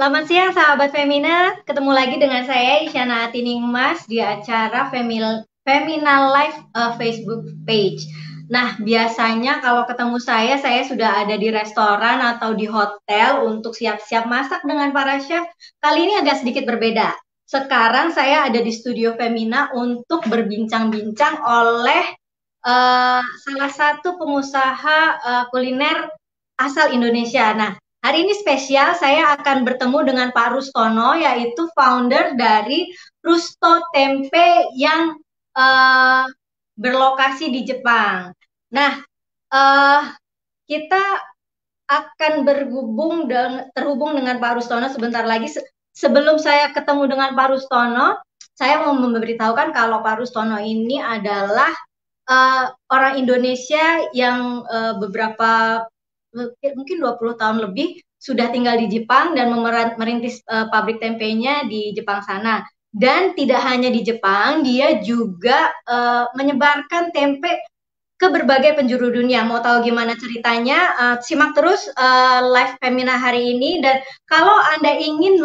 Selamat siang sahabat Femina, ketemu lagi dengan saya Isyana Atiningmas di acara Femina Live Facebook page. Nah, biasanya kalau ketemu saya sudah ada di restoran atau di hotel untuk siap-siap masak dengan para chef. Kali ini agak sedikit berbeda. Sekarang saya ada di studio Femina untuk berbincang-bincang oleh salah satu pengusaha kuliner asal Indonesia. Nah, hari ini spesial, saya akan bertemu dengan Pak Rustono, yaitu founder dari Rusto Tempe yang uh, berlokasi di Jepang. Nah, uh, kita akan terhubung dengan Pak Rustono sebentar lagi. Sebelum saya ketemu dengan Pak Rustono, saya mau memberitahukan kalau Pak Rustono ini adalah orang Indonesia yang beberapa mungkin 20 tahun lebih sudah tinggal di Jepang dan merintis pabrik tempenya di Jepang sana. Dan tidak hanya di Jepang, dia juga menyebarkan tempe ke berbagai penjuru dunia. Mau tahu gimana ceritanya? Simak terus live Femina hari ini. Dan kalau Anda ingin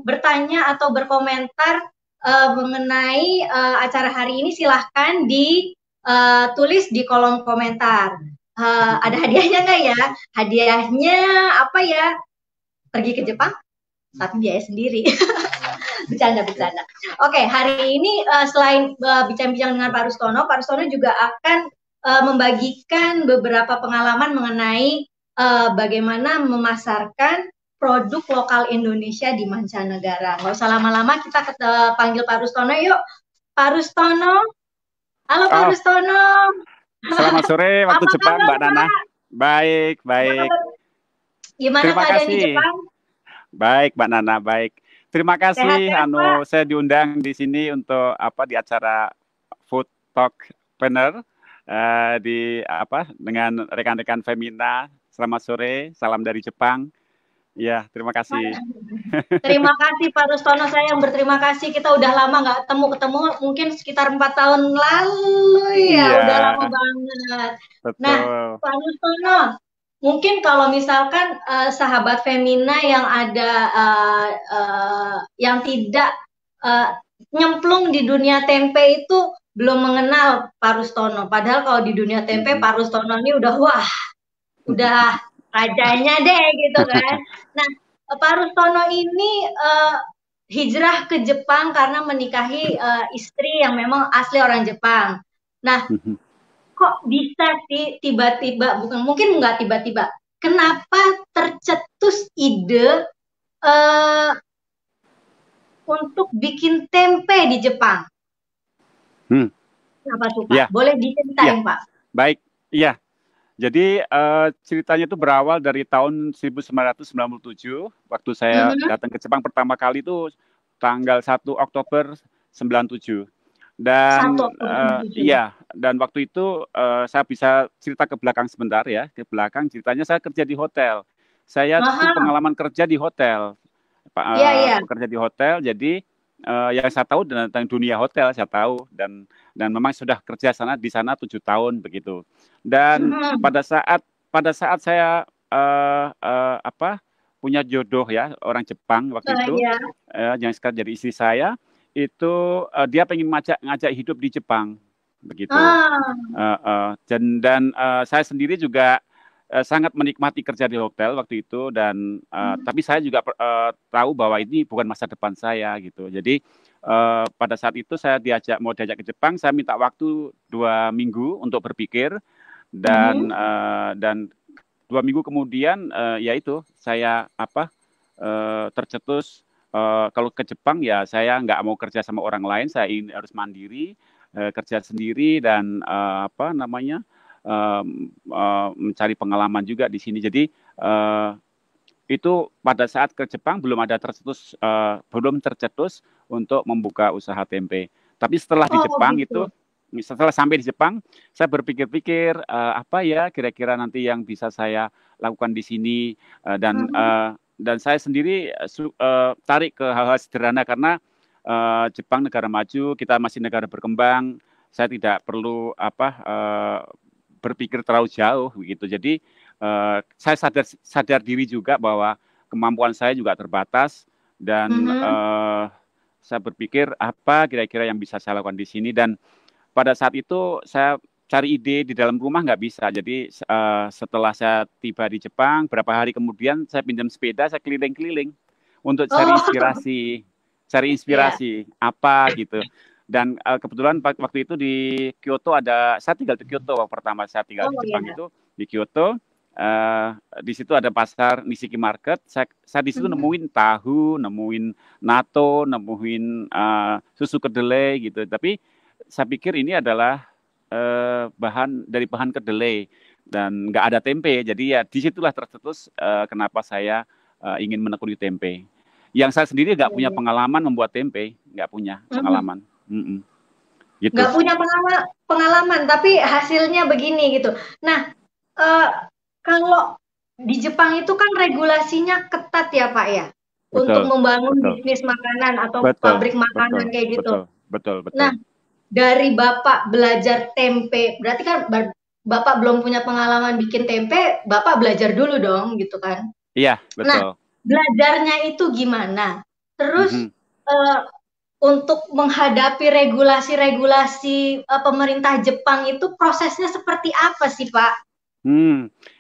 bertanya atau berkomentar mengenai acara hari ini, silahkan tulis di kolom komentar. Ada hadiahnya nggak ya? Hadiahnya apa ya? Pergi ke Jepang, tapi biaya sendiri. Bercanda. Oke, hari ini selain bincang-bincang dengan Pak Rustono juga akan membagikan beberapa pengalaman mengenai bagaimana memasarkan produk lokal Indonesia di mancanegara. Nggak usah lama-lama, kita panggil Pak Rustono yuk. Pak Rustono, halo Pak Oh, Rustono. selamat sore waktu Apa Jepang, kabar Mbak Nana. Pak? Baik, baik. Gimana Terima keadaan di kasih. Jepang? Baik, Mbak Nana, baik. Terima kasih, Sehat-sehat Pak? saya diundang di sini untuk di acara Food Talk Planner di dengan rekan-rekan Femina. Selamat sore, salam dari Jepang. Ya, terima kasih. Terima kasih Pak Rustono, saya yang berterima kasih. Kita udah lama nggak ketemu, mungkin sekitar 4 tahun lalu ya, Iya, udah lama banget. Nah, betul. Pak Rustono, mungkin kalau misalkan sahabat Femina yang ada yang tidak nyemplung di dunia tempe itu belum mengenal Pak Rustono. Padahal kalau di dunia tempe Mhm. Pak Rustono ini udah rajanya deh gitu kan. Nah, Pak Rustono ini hijrah ke Jepang karena menikahi istri yang memang asli orang Jepang. Nah, kok bisa sih tiba-tiba, bukan mungkin nggak tiba-tiba, kenapa tercetus ide uh, untuk bikin tempe di Jepang? Hmm. Kenapa tuh Pak? Ya, Boleh ya, diceritain Pak? baik. Iya, jadi ceritanya itu berawal dari tahun 1997 waktu saya Mhm. datang ke Jepang pertama kali itu tanggal 1 Oktober 97. Dan 1 Oktober 97. iya, dan waktu itu saya bisa cerita ke belakang sebentar ya. Ke belakang ceritanya saya kerja di hotel. Saya tuh Aha, pengalaman kerja di hotel. iya iya. Bekerja di hotel, jadi yang saya tahu tentang dunia hotel saya tahu, dan memang sudah kerja di sana 7 tahun begitu. Dan Mhm. pada saat saya punya jodoh ya, orang Jepang waktu itu Iya. yang sekarang jadi istri saya itu, dia pengen ngajak hidup di Jepang begitu. Ah, Dan saya sendiri juga sangat menikmati kerja di hotel waktu itu, dan tapi saya juga tahu bahwa ini bukan masa depan saya gitu. Jadi pada saat itu saya mau diajak ke Jepang, saya minta waktu 2 minggu untuk berpikir, dan mhm. 2 minggu kemudian ya itu saya tercetus, kalau ke Jepang ya saya nggak mau kerja sama orang lain, saya ini harus mandiri, kerja sendiri, dan mencari pengalaman juga di sini. Jadi itu pada saat ke Jepang belum tercetus untuk membuka usaha tempe. Tapi Oh gitu. setelah sampai di Jepang, saya berpikir-pikir apa ya kira-kira nanti yang bisa saya lakukan di sini, Mhm. dan saya sendiri tarik ke hal-hal sederhana karena Jepang negara maju, kita masih negara berkembang. Saya tidak perlu berpikir terlalu jauh begitu. Jadi saya sadar diri juga bahwa kemampuan saya juga terbatas dan saya berpikir apa kira-kira yang bisa saya lakukan di sini, dan pada saat itu saya cari ide di dalam rumah nggak bisa. Jadi setelah saya tiba di Jepang, berapa hari kemudian saya pinjam sepeda, saya keliling-keliling untuk Oh, cari ya. inspirasi apa gitu. Dan kebetulan waktu itu di Kyoto saya tinggal di Kyoto waktu pertama saya tinggal Oh, di Jepang ya. itu di Kyoto. Di situ ada pasar Nishiki Market. Saya di situ Mhm. nemuin tahu, nemuin natto, nemuin susu kedelai gitu. Tapi saya pikir ini adalah bahan kedelai dan nggak ada tempe. Jadi ya disitulah tercetus kenapa saya ingin menekuni tempe. Yang saya sendiri nggak punya Iya. pengalaman membuat tempe, nggak punya Mhm. pengalaman. Mm-mm. Gitu. Nggak punya pengalaman, tapi hasilnya begini gitu. Nah, eh, kalau di Jepang itu kan regulasinya ketat ya Pak ya, untuk Betul, membangun betul, bisnis makanan atau betul, pabrik betul, makanan kayak gitu. betul, betul, betul. Nah, dari Bapak belajar tempe, berarti kan Bapak belum punya pengalaman bikin tempe, Bapak belajar dulu dong gitu kan. Iya, Nah, betul. belajarnya itu gimana? Terus Mhm. eh, untuk menghadapi regulasi-regulasi pemerintah Jepang itu prosesnya seperti apa sih, Pak?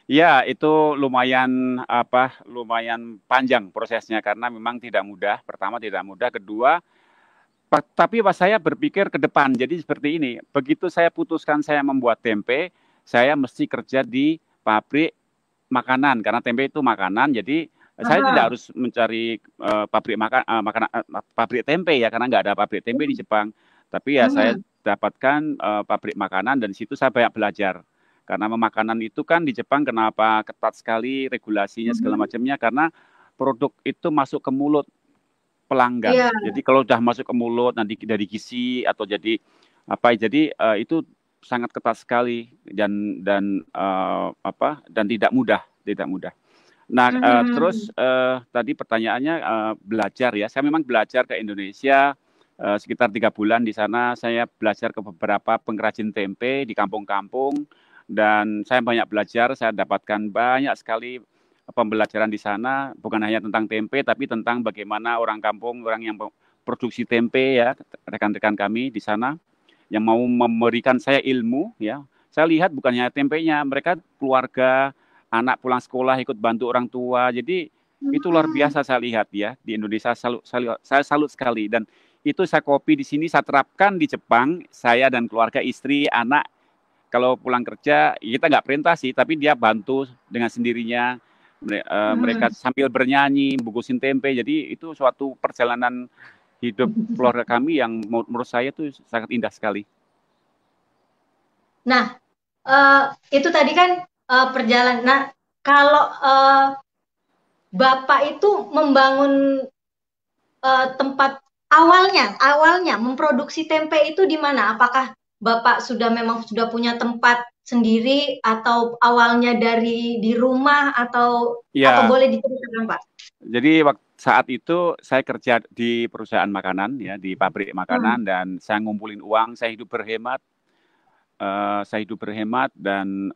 Ya itu lumayan panjang prosesnya karena memang tidak mudah. Pertama tidak mudah, kedua tapi pas saya berpikir ke depan, jadi seperti ini. Begitu saya putuskan saya membuat tempe, saya mesti kerja di pabrik makanan karena tempe itu makanan. Jadi saya tidak Aha. harus mencari pabrik tempe ya karena nggak ada pabrik tempe di Jepang. Tapi ya saya Mhm. dapatkan pabrik makanan dan di situ saya banyak belajar. Karena makanan itu kan di Jepang kenapa ketat sekali regulasinya segala Mhm. macamnya karena produk itu masuk ke mulut pelanggan. Iya. Jadi kalau udah masuk ke mulut nanti dari gizi atau jadi apa jadi itu sangat ketat sekali dan tidak mudah, tidak mudah. Nah, terus Mhm. tadi pertanyaannya belajar ya. Saya memang belajar ke Indonesia sekitar 3 bulan di sana. Saya belajar ke beberapa pengrajin tempe di kampung-kampung dan saya banyak belajar. Saya dapatkan banyak sekali pembelajaran di sana. Bukan hanya tentang tempe, tapi tentang bagaimana orang kampung, orang yang produksi tempe ya, rekan-rekan kami di sana yang mau memberikan saya ilmu ya. Saya lihat bukan hanya tempenya, mereka keluarga, anak pulang sekolah ikut bantu orang tua. Jadi itu luar Mhm. biasa saya lihat ya di Indonesia saya salut sekali dan itu saya copy di sini saya terapkan di Jepang saya dan keluarga istri anak kalau pulang kerja kita nggak perintah sih tapi dia bantu dengan sendirinya mereka Mhm. sambil bernyanyi bungkusin tempe jadi itu suatu perjalanan hidup keluarga kami yang menurut saya itu sangat indah sekali. Nah, eh, itu tadi kan perjalanan. Nah, kalau Bapak itu membangun tempat awalnya memproduksi tempe itu di mana? Apakah Bapak sudah punya tempat sendiri atau awalnya dari di rumah atau apa Ya, boleh diceritakan, Pak? jadi saat itu saya kerja di perusahaan makanan ya di pabrik Hmm. makanan dan saya ngumpulin uang, saya hidup berhemat dan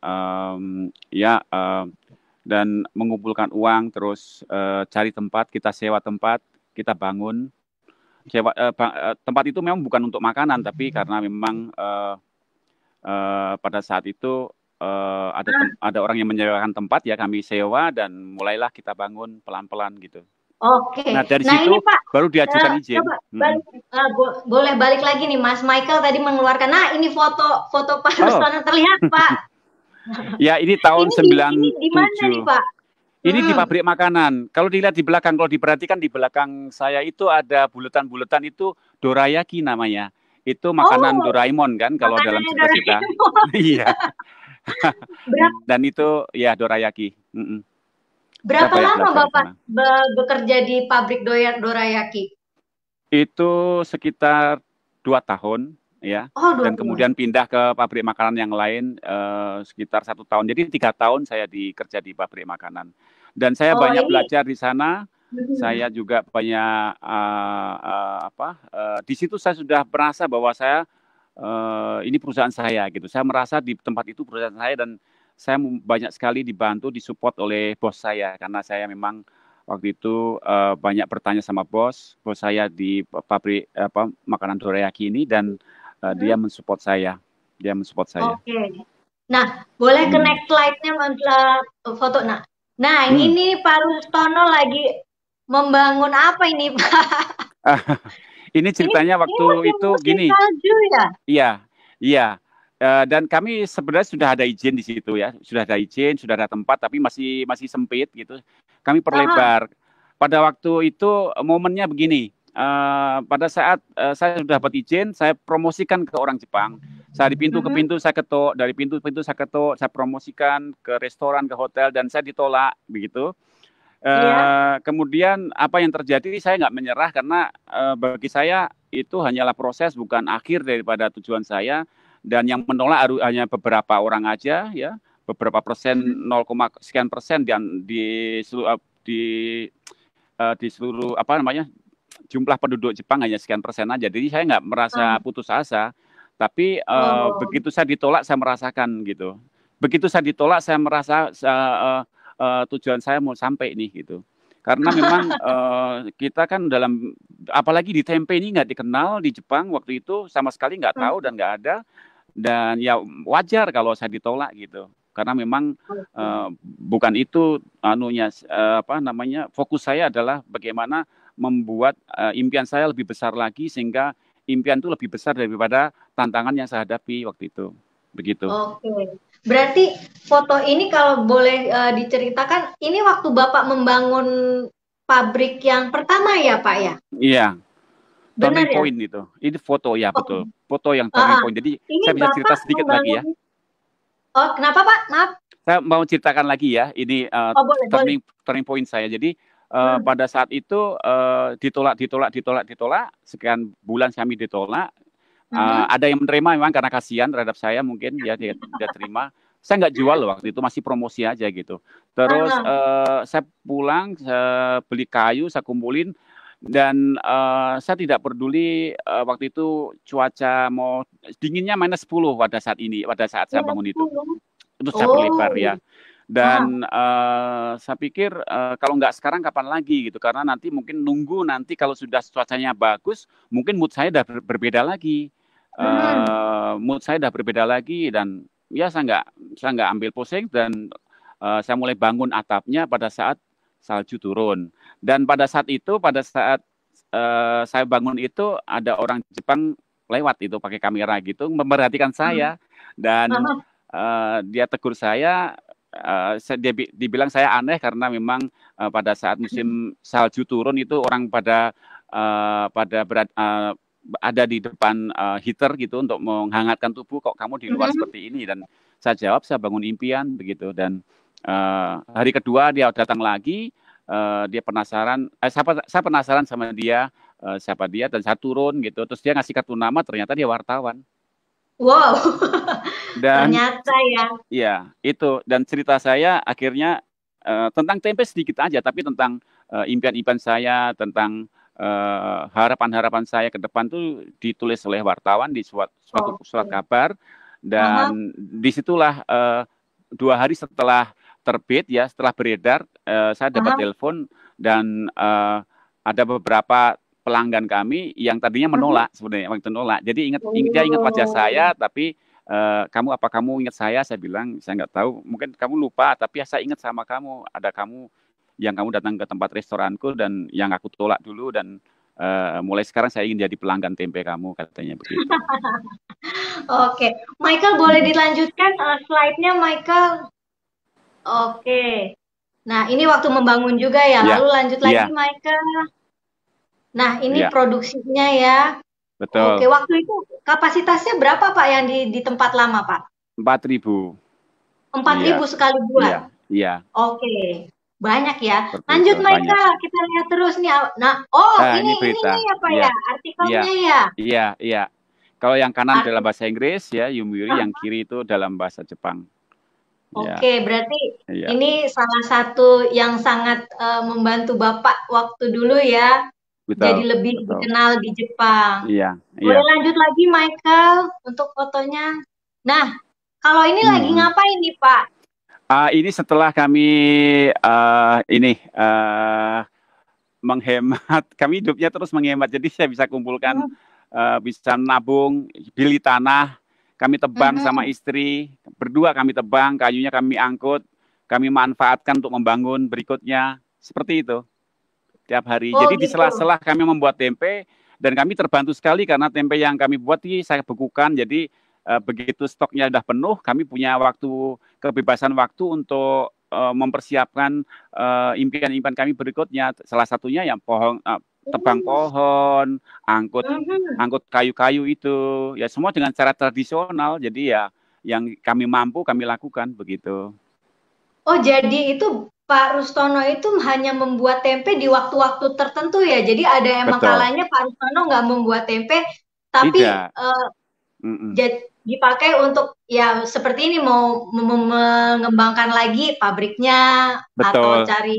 dan mengumpulkan uang terus cari tempat, kita sewa tempat, kita bangun. Tempat itu memang bukan untuk makanan tapi karena memang pada saat itu ada orang yang menyewakan tempat ya kami sewa dan mulailah kita bangun pelan-pelan gitu. Oke. Nah dari Nah ini situ Pak, baru diajukan izin. coba Mm-mm. boleh balik lagi nih, Mas Michael tadi mengeluarkan. Nah ini foto Pak Oh, Rustono terlihat, Pak. ya ini tahun Ini di mana nih, 97. Pak? Ini di Hmm. pabrik makanan. Kalau dilihat di belakang, kalau diperhatikan di belakang saya itu ada bulatan-bulatan itu dorayaki namanya. Itu makanan Oh, Doraemon kan kalau dalam makanannya cerita-cerita. Doraemon. Iya. Berapa Dan itu ya dorayaki. Mm-mm. Saya berapa banyak lama belajar di Bapak sana. bekerja di pabrik dorayaki? Itu sekitar 2 tahun ya. Oh, dua Dan tahun. kemudian pindah ke pabrik makanan yang lain sekitar 1 tahun. Jadi 3 tahun saya kerja di pabrik makanan. Dan saya Oh, banyak ini. belajar di sana. Mhm. Saya juga banyak di situ saya sudah merasa bahwa ini perusahaan saya gitu. Saya merasa di tempat itu perusahaan saya dan saya banyak sekali dibantu, disupport oleh bos saya karena saya memang Waktu itu banyak bertanya sama bos saya di pabrik makanan dorayaki ini, dan dia Mhm. mensupport saya. Dia mensupport saya. Oke. Nah, boleh ke Hmm. next slide-nya foto. Nah, ini Hmm. nih Pak Rustono lagi membangun apa ini, Pak? Ini Ini ceritanya ini waktu musim itu musim gini. salju ya? Iya, iya. Dan kami sebenarnya sudah ada izin di situ ya, sudah ada izin, sudah ada tempat, tapi masih masih sempit gitu. Kami Aha. perlebar. Pada waktu itu momennya begini. Pada saat saya sudah dapat izin, saya promosikan ke orang Jepang. Saya di pintu ke Mhm. pintu saya ketok, dari pintu ke pintu saya ketok, saya promosikan ke restoran, ke hotel, dan saya ditolak begitu. Iya. Kemudian apa yang terjadi, saya nggak menyerah karena bagi saya itu hanyalah proses, bukan akhir daripada tujuan saya. Dan yang menolak hanya beberapa orang aja ya, beberapa persen, Mhm. 0, sekian persen, dan di di seluruh apa namanya, jumlah penduduk Jepang hanya sekian persen aja. Jadi saya nggak merasa Ah. putus asa, tapi Oh. begitu saya ditolak saya merasakan gitu. Begitu saya ditolak saya merasa tujuan saya mau sampai nih gitu. Karena memang kita kan dalam, apalagi di tempe ini nggak dikenal di Jepang waktu itu, sama sekali nggak tahu dan nggak ada, dan ya wajar kalau saya ditolak gitu. Karena memang bukan itu anunya, apa namanya, fokus saya adalah bagaimana membuat impian saya lebih besar lagi, sehingga impian itu lebih besar daripada tantangan yang saya hadapi waktu itu. Begitu. Oke. Berarti foto ini kalau boleh diceritakan, ini waktu Bapak membangun pabrik yang pertama ya, Pak ya? Iya, turning Benar ya? point itu. Ini foto ya, Oh, betul. Foto yang ah, turning ah. point. Jadi Ini saya bisa cerita Bapak sedikit lagi ya. membangun. Oh, kenapa Pak? Maaf. Saya mau ceritakan lagi ya. Ini Oh, boleh, boleh. turning turning point saya. Jadi Hmm. pada saat itu ditolak. Sekian bulan kami ditolak. Mhm. Ada yang menerima memang karena kasihan terhadap saya, mungkin ya, dia terima. Saya nggak jual loh waktu itu, masih promosi aja gitu. Terus Ah, saya pulang, saya beli kayu, saya kumpulin, dan saya tidak peduli waktu itu cuaca mau dinginnya -10 pada saat ini, pada saat saya bangun itu. 10. Itu saya perlebar Oh. ya. Ah. Dan saya pikir kalau nggak sekarang kapan lagi gitu, karena nanti mungkin nunggu nanti kalau sudah cuacanya bagus, mungkin mood saya udah berbeda lagi. Mhm. Mood saya udah berbeda lagi, dan ya saya nggak ambil pusing, dan saya mulai bangun atapnya pada saat salju turun. Dan pada saat saya bangun itu, ada orang Jepang lewat itu pakai kamera gitu, memperhatikan saya, dan Ah. dia tegur saya. Dibilang saya aneh karena memang pada saat musim salju turun itu orang pada ada di depan heater gitu untuk menghangatkan tubuh, kok kamu di luar Mhm. seperti ini. Dan saya jawab saya bangun impian begitu. Dan hari kedua dia datang lagi, dia penasaran, saya penasaran sama dia, siapa dia, dan saya turun gitu. Terus dia ngasih kartu nama, ternyata dia wartawan. Wow. Dan Ternyata ya. ya, itu. Dan cerita saya akhirnya tentang tempe sedikit aja, tapi tentang impian-impian saya, tentang harapan-harapan saya ke depan tuh ditulis oleh wartawan di suatu surat Oke. kabar. Aha. Dan disitulah 2 hari setelah terbit ya, setelah beredar, saya dapat Aha. telepon, dan ada beberapa pelanggan kami yang tadinya Mhm. menolak, sebenarnya waktu nolak. Jadi dia ingat wajah saya, Oh. tapi apa kamu ingat saya? Saya bilang, saya nggak tahu. Mungkin kamu lupa, tapi ya saya ingat sama kamu. Ada kamu yang kamu datang ke tempat restoranku dan yang aku tolak dulu, dan mulai sekarang saya ingin jadi pelanggan tempe kamu, katanya begitu. Oke, Michael boleh Mm-mm. dilanjutkan slide-nya, Michael. Oke. Nah, ini waktu membangun juga ya. Iya, Lalu lanjut lagi, iya, Michael. Nah, ini iya, produksinya ya. Oke, betul. waktu itu kapasitasnya berapa, Pak, yang di tempat lama, Pak? 4.000. 4.000 Iya, sekali iya, buat. iya, Oke, banyak ya. seperti itu Lanjut, banyak. Michael. Kita lihat terus nih. Nah, oh, Ini ini berita. ya, Pak Iya, ya, iya, artikelnya ya. iya, iya. Kalau yang kanan dalam Artikel. bahasa Inggris ya, Yomiuri, yang kiri itu dalam bahasa Jepang. Ya, Oke, berarti iya, ini salah satu yang sangat membantu Bapak waktu dulu ya, betul, jadi lebih betul. dikenal di Jepang. Iya, iya. Boleh lanjut lagi, Michael, untuk fotonya. Nah, kalau ini lagi Hmm. ngapain nih, Pak? Ini setelah kami ini menghemat, kami hidupnya terus menghemat. Jadi saya bisa kumpulkan, Hmm. bisa nabung, beli tanah, kami tebang sama Mhm. istri, berdua kami tebang, kayunya kami angkut, kami manfaatkan untuk membangun berikutnya, seperti itu tiap hari. Oh Jadi di gitu. sela-sela kami membuat tempe dan kami terbantu sekali karena tempe yang kami buat ini saya bekukan. Jadi begitu stoknya sudah penuh, kami punya waktu kebebasan waktu untuk mempersiapkan impian-impian kami berikutnya. Salah satunya yang pohon, tebang Hmm. pohon, angkut Mhm. angkut kayu-kayu itu, ya semua dengan cara tradisional. Jadi ya yang kami mampu kami lakukan begitu. Oh, jadi itu Pak Rustono itu hanya membuat tempe di waktu-waktu tertentu ya. Jadi ada emang Betul. kalanya Pak Rustono nggak membuat tempe, tapi Tidak. eh, Mm-mm. dipakai untuk ya seperti ini mau mengembangkan lagi pabriknya atau Betul. cari.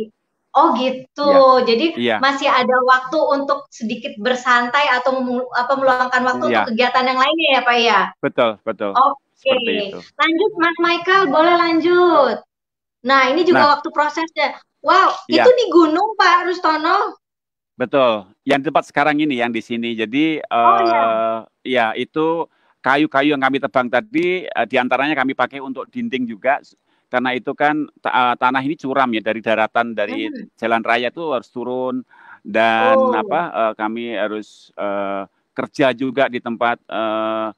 Oh gitu. Iya. Jadi Iya. masih ada waktu untuk sedikit bersantai atau apa meluangkan waktu untuk Iya. kegiatan yang lainnya ya Pak ya. Betul, betul. Oke, Seperti itu. lanjut Mas Michael, boleh lanjut. Nah, ini juga Nah, waktu prosesnya. Wow, itu iya, di gunung Pak Rustono. betul. Yang tempat sekarang ini, yang di sini. Jadi, Oh ya. ya itu kayu-kayu yang kami tebang tadi, diantaranya kami pakai untuk dinding juga. Karena itu kan tanah ini curam ya dari daratan, dari Hmm. jalan raya itu harus turun dan Oh, kami harus kerja juga di tempat uh,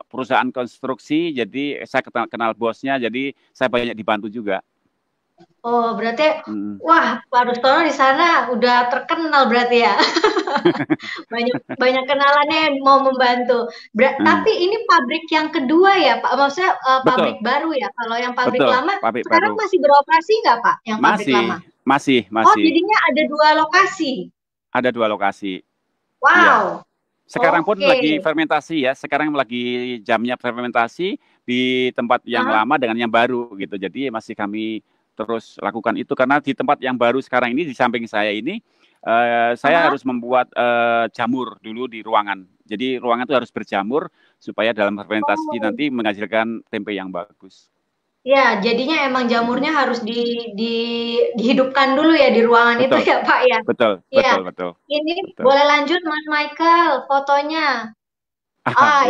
perusahaan konstruksi. Jadi saya kenal bosnya, jadi saya banyak dibantu juga. oh berarti Hmm. wah Pak Rustono di sana udah terkenal berarti ya. Banyak banyak kenalannya yang mau membantu. Hmm. Tapi ini pabrik yang kedua ya Pak. Maksudnya pabrik Betul, baru ya. Kalau yang pabrik betul. lama Pabrik sekarang baru. masih beroperasi nggak Pak? Yang pabrik lama? Masih, masih, Oh, masih. jadinya ada dua lokasi. Ada 2 lokasi. Iya. Wow. Sekarang pun Oke. lagi fermentasi ya. Sekarang lagi jamnya fermentasi di tempat yang Aha, lama dengan yang baru gitu. Jadi masih kami terus lakukan itu karena di tempat yang baru sekarang ini di samping saya ini saya aha. harus membuat jamur dulu di ruangan. Jadi ruangan itu harus berjamur supaya dalam fermentasi Oh. nanti menghasilkan tempe yang bagus. Ya, jadinya emang Mhm. jamurnya harus di, dihidupkan dulu ya di ruangan itu Betul, ya, Pak ya. betul, Iya, betul, betul, ini betul. boleh lanjut Mas Michael fotonya.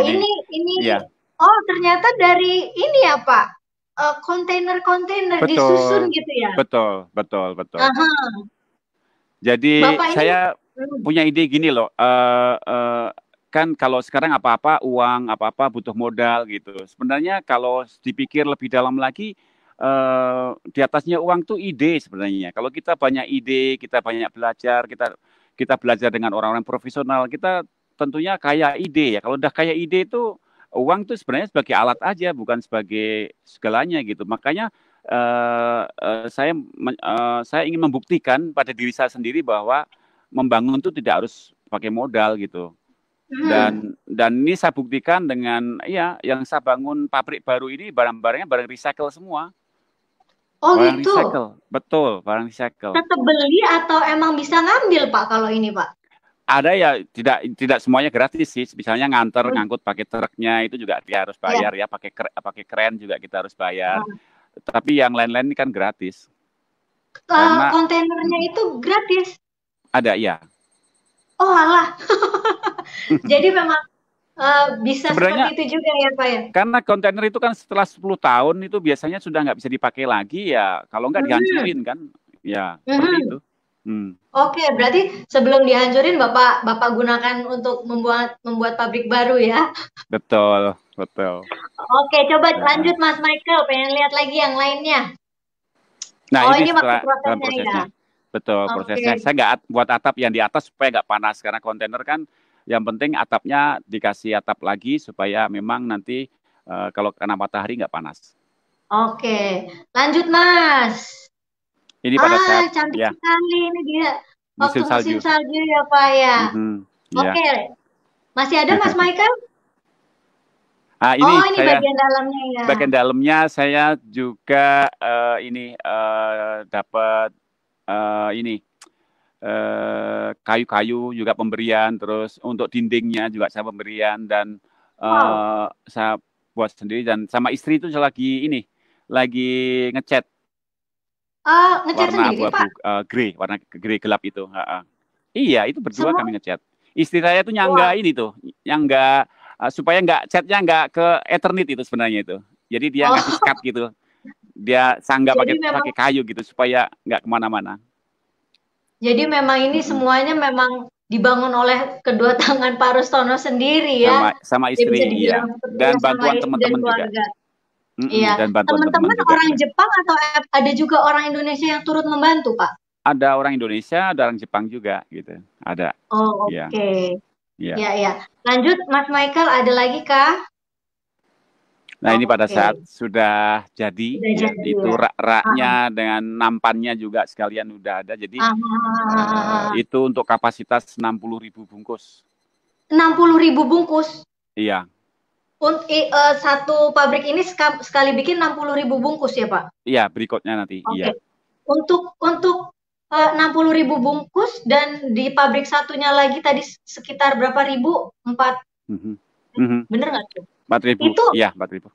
Ini Ini, ya oh ternyata dari ini ya, Pak. Kontainer-kontainer disusun betul, gitu ya. betul, betul, betul. Aha. Jadi Bapak ini, saya hmm, punya ide gini loh, kan kalau sekarang apa-apa uang, apa-apa butuh modal gitu. Sebenarnya kalau dipikir lebih dalam lagi, di atasnya uang tuh ide sebenarnya. Kalau kita banyak ide, kita banyak belajar, kita kita belajar dengan orang-orang profesional, kita tentunya kaya ide ya. Kalau udah kaya ide itu uang tuh sebenarnya sebagai alat aja, bukan sebagai segalanya gitu. Makanya saya ingin membuktikan pada diri saya sendiri bahwa membangun itu tidak harus pakai modal gitu. hmm. Dan ini saya buktikan dengan ya yang saya bangun pabrik baru ini barang-barangnya barang recycle semua. Oh Barang gitu. recycle, betul, barang recycle. Tetap beli atau emang bisa ngambil, Pak, kalau ini, Pak? Ada ya tidak tidak semuanya gratis sih. Misalnya nganter Oh, ngangkut pakai truknya itu juga dia harus ya. bayar ya, pakai kren juga kita harus bayar. Tapi yang lain-lain ini kan gratis. Karena Kontainernya mm, itu gratis. ada ya. Oh alah. Jadi memang bisa seperti Sebenarnya itu juga ya, Pak ya? karena kontainer itu kan setelah 10 tahun itu biasanya sudah nggak bisa dipakai lagi ya. Kalau nggak Mhm, dihancurin kan. Ya, seperti itu. mhm. Hmm, Oke, berarti sebelum dihancurin Bapak Bapak gunakan untuk membuat membuat pabrik baru ya? betul, betul. Oke, coba Nah, lanjut Mas Michael, pengen lihat lagi yang lainnya. nah, Oh, ini ini waktu setelah dalam prosesnya ya? prosesnya. Betul, Oke. prosesnya. Saya nggak buat atap yang di atas supaya nggak panas. Karena kontainer kan yang penting atapnya dikasih atap lagi supaya memang nanti kalau kena matahari nggak panas. Oke, lanjut Mas. Ini pada saat Cantik ya sekali ini dia. Waktu musim musim salju. salju ya, Pak ya. Mhm, ya. Oke, masih ada Mas Michael? Oh, Ini ini saya bagian dalamnya ya. bagian dalamnya saya juga ini dapat ini kayu-kayu juga pemberian, terus untuk dindingnya juga saya pemberian dan Wow. saya buat sendiri dan sama istri itu lagi ini lagi ngecat Ngecat warna sendiri, abu-abu Pak? grey, warna grey gelap itu. Iya, itu berdua Semua? kami ngecat. Istri saya tuh nyangga Wah. ini tuh, nyangga supaya nggak catnya nggak ke Eternit itu sebenarnya itu. Jadi dia ngasih Oh, skat gitu. Dia sanggah jadi pakai memang pakai kayu gitu supaya nggak kemana-mana. jadi memang ini Mm-mm. semuanya memang dibangun oleh kedua tangan Pak Rustono sendiri ya. Sama sama Dia istri, bisa iya. dibilang seperti ya Dan sama bantuan istri dan teman-teman juga. keluarga. Mm-mm, Iya. dan bantuan teman Teman-teman juga orang ada. Jepang atau ada juga orang Indonesia yang turut membantu, Pak? Ada orang Indonesia, ada orang Jepang juga gitu. Ada, Oh, ya, oke. ya. Ya, ya. Lanjut, Mas Michael, ada lagi kah? Nah ini pada Oke. saat sudah jadi, Sudah ya jadi itu ya. Ah, rak-raknya dengan nampannya juga sekalian udah ada. Jadi ah, ah, ah, ah. itu untuk kapasitas 60.000 bungkus. 60.000 bungkus. Iya, Satu pabrik ini sekali bikin 60.000 bungkus ya, Pak? iya berikutnya nanti, iya. Oke. Untuk 60.000 bungkus dan di pabrik satunya lagi tadi sekitar berapa ribu? Empat, Mhm. Mhm. bener nggak tuh? 4.000, Itu iya 4.000.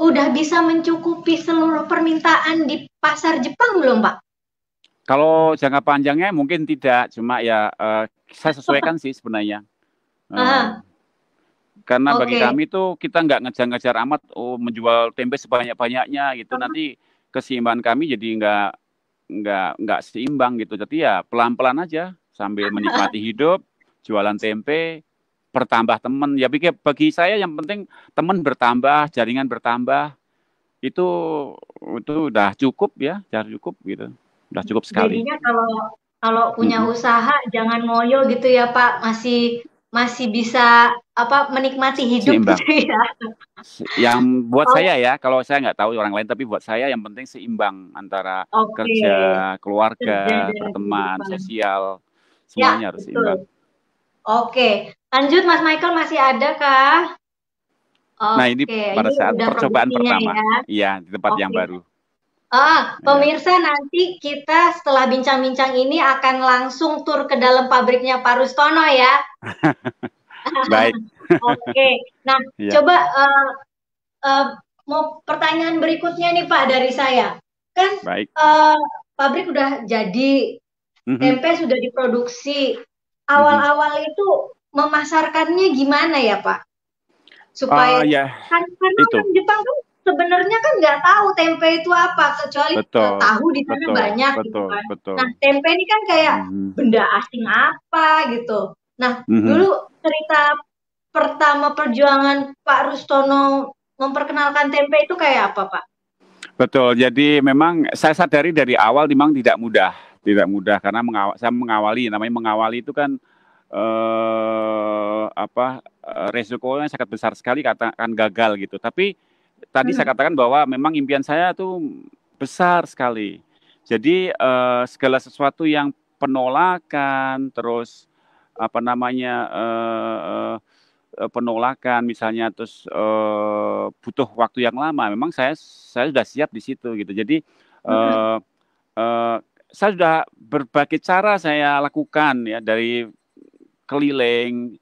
udah bisa mencukupi seluruh permintaan di pasar Jepang belum, Pak? Kalau jangka panjangnya mungkin tidak, cuma ya saya sesuaikan sih sebenarnya. Eh, Ah, karena bagi oke. kami tuh kita nggak ngejar-ngejar amat, menjual tempe sebanyak-banyaknya gitu. Nanti keseimbangan kami jadi nggak seimbang gitu. Jadi ya pelan-pelan aja sambil menikmati hidup, jualan tempe, bertambah teman. Ya bagi saya yang penting teman bertambah, jaringan bertambah, itu itu udah cukup ya, udah cukup gitu. Udah cukup sekali. Jadinya kalau kalau punya Mm-mm. usaha jangan ngoyo gitu ya, Pak. Masih masih bisa apa menikmati hidup gitu Seimbang. ya. Yang buat Oh, saya ya, kalau saya nggak tahu orang lain, tapi buat saya yang penting seimbang antara oke. kerja, Kerja keluarga, dan berteman, kehidupan. sosial, Ya, semuanya harus seimbang. betul. Oke. Lanjut Mas Michael masih ada kah? Nah, ini Oke, pada ini saat udah percobaan produksinya pertama, ya. iya di tempat yang Oke. baru, ya. Pemirsa nanti kita setelah bincang-bincang ini akan langsung tur ke dalam pabriknya Pak Rustono ya. Baik, Oke. Nah, ya, coba eh, mau pertanyaan berikutnya nih Pak dari saya. Kan baik. eh, pabrik udah jadi, Mhm, tempe sudah diproduksi. mhm. Awal-awal itu memasarkannya gimana ya Pak? Supaya Ya kan karena itu orang Jepang kan sebenarnya kan nggak tahu tempe itu apa kecuali betul, tahu di sana betul, banyak gitu betul, kan. betul. Nah, tempe ini kan kayak Mhm, benda asing apa gitu. Nah, mhm. dulu cerita pertama perjuangan Pak Rustono memperkenalkan tempe itu kayak apa, Pak? Betul. Jadi memang saya sadari dari awal memang tidak mudah karena saya mengawali, namanya mengawali itu kan resikonya sangat besar sekali katakan gagal gitu. Tapi tadi saya Hmm. katakan bahwa memang impian saya tuh besar sekali. Jadi segala sesuatu yang penolakan, terus apa namanya penolakan misalnya, terus butuh waktu yang lama. Memang saya sudah siap di situ gitu. Jadi Hmm. eh, eh, saya sudah berbagai cara saya lakukan ya dari keliling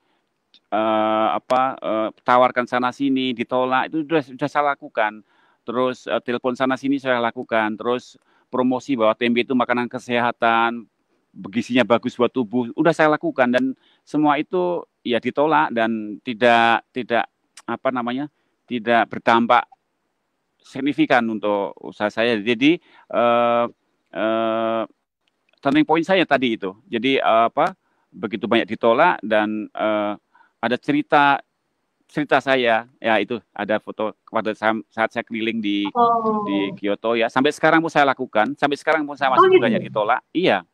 tawarkan sana sini ditolak itu sudah saya lakukan. Terus telepon sana sini saya lakukan. Terus promosi bahwa tempe itu makanan kesehatan, gizinya bagus buat tubuh, udah saya lakukan dan semua itu ya ditolak dan tidak tidak apa namanya tidak berdampak signifikan untuk usaha saya. Jadi eh, eh, turning point saya tadi itu. Jadi begitu banyak ditolak dan ada cerita cerita saya ya itu ada foto pada saat saya keliling di Oh, Kyoto ya sampai sekarang pun saya lakukan sampai sekarang pun saya oh masih banyak gitu. ditolak iya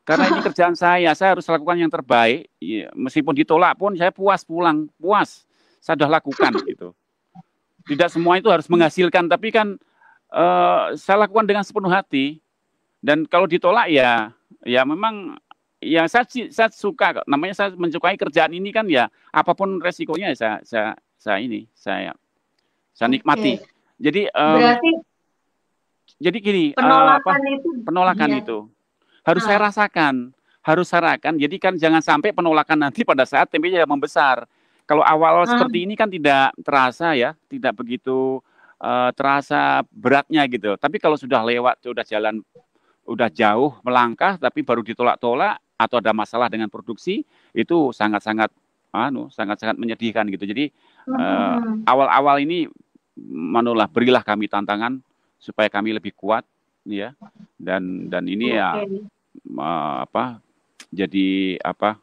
karena ini kerjaan saya harus lakukan yang terbaik ya, meskipun ditolak pun saya puas saya sudah lakukan gitu tidak semua itu harus menghasilkan tapi kan saya lakukan dengan sepenuh hati dan kalau ditolak ya ya memang ya saya suka namanya saya mensukai kerjaan ini kan ya apapun resikonya ya saya nikmati. Oke. Jadi Berarti jadi gini penolakan itu penolakan dia. itu harus saya Ah, rasakan harus saya rasakan. Jadi kan jangan sampai penolakan nanti pada saat tempenya membesar. Kalau awal ah, seperti ini kan tidak terasa ya, tidak begitu terasa beratnya gitu. Tapi kalau sudah lewat, sudah jalan, udah jauh melangkah, tapi baru ditolak-tolak atau ada masalah dengan produksi, itu sangat-sangat sangat-sangat menyedihkan gitu. Jadi Mhm. awal-awal ini manulah berilah kami tantangan supaya kami lebih kuat ya. Dan ini ya Oke. apa jadi apa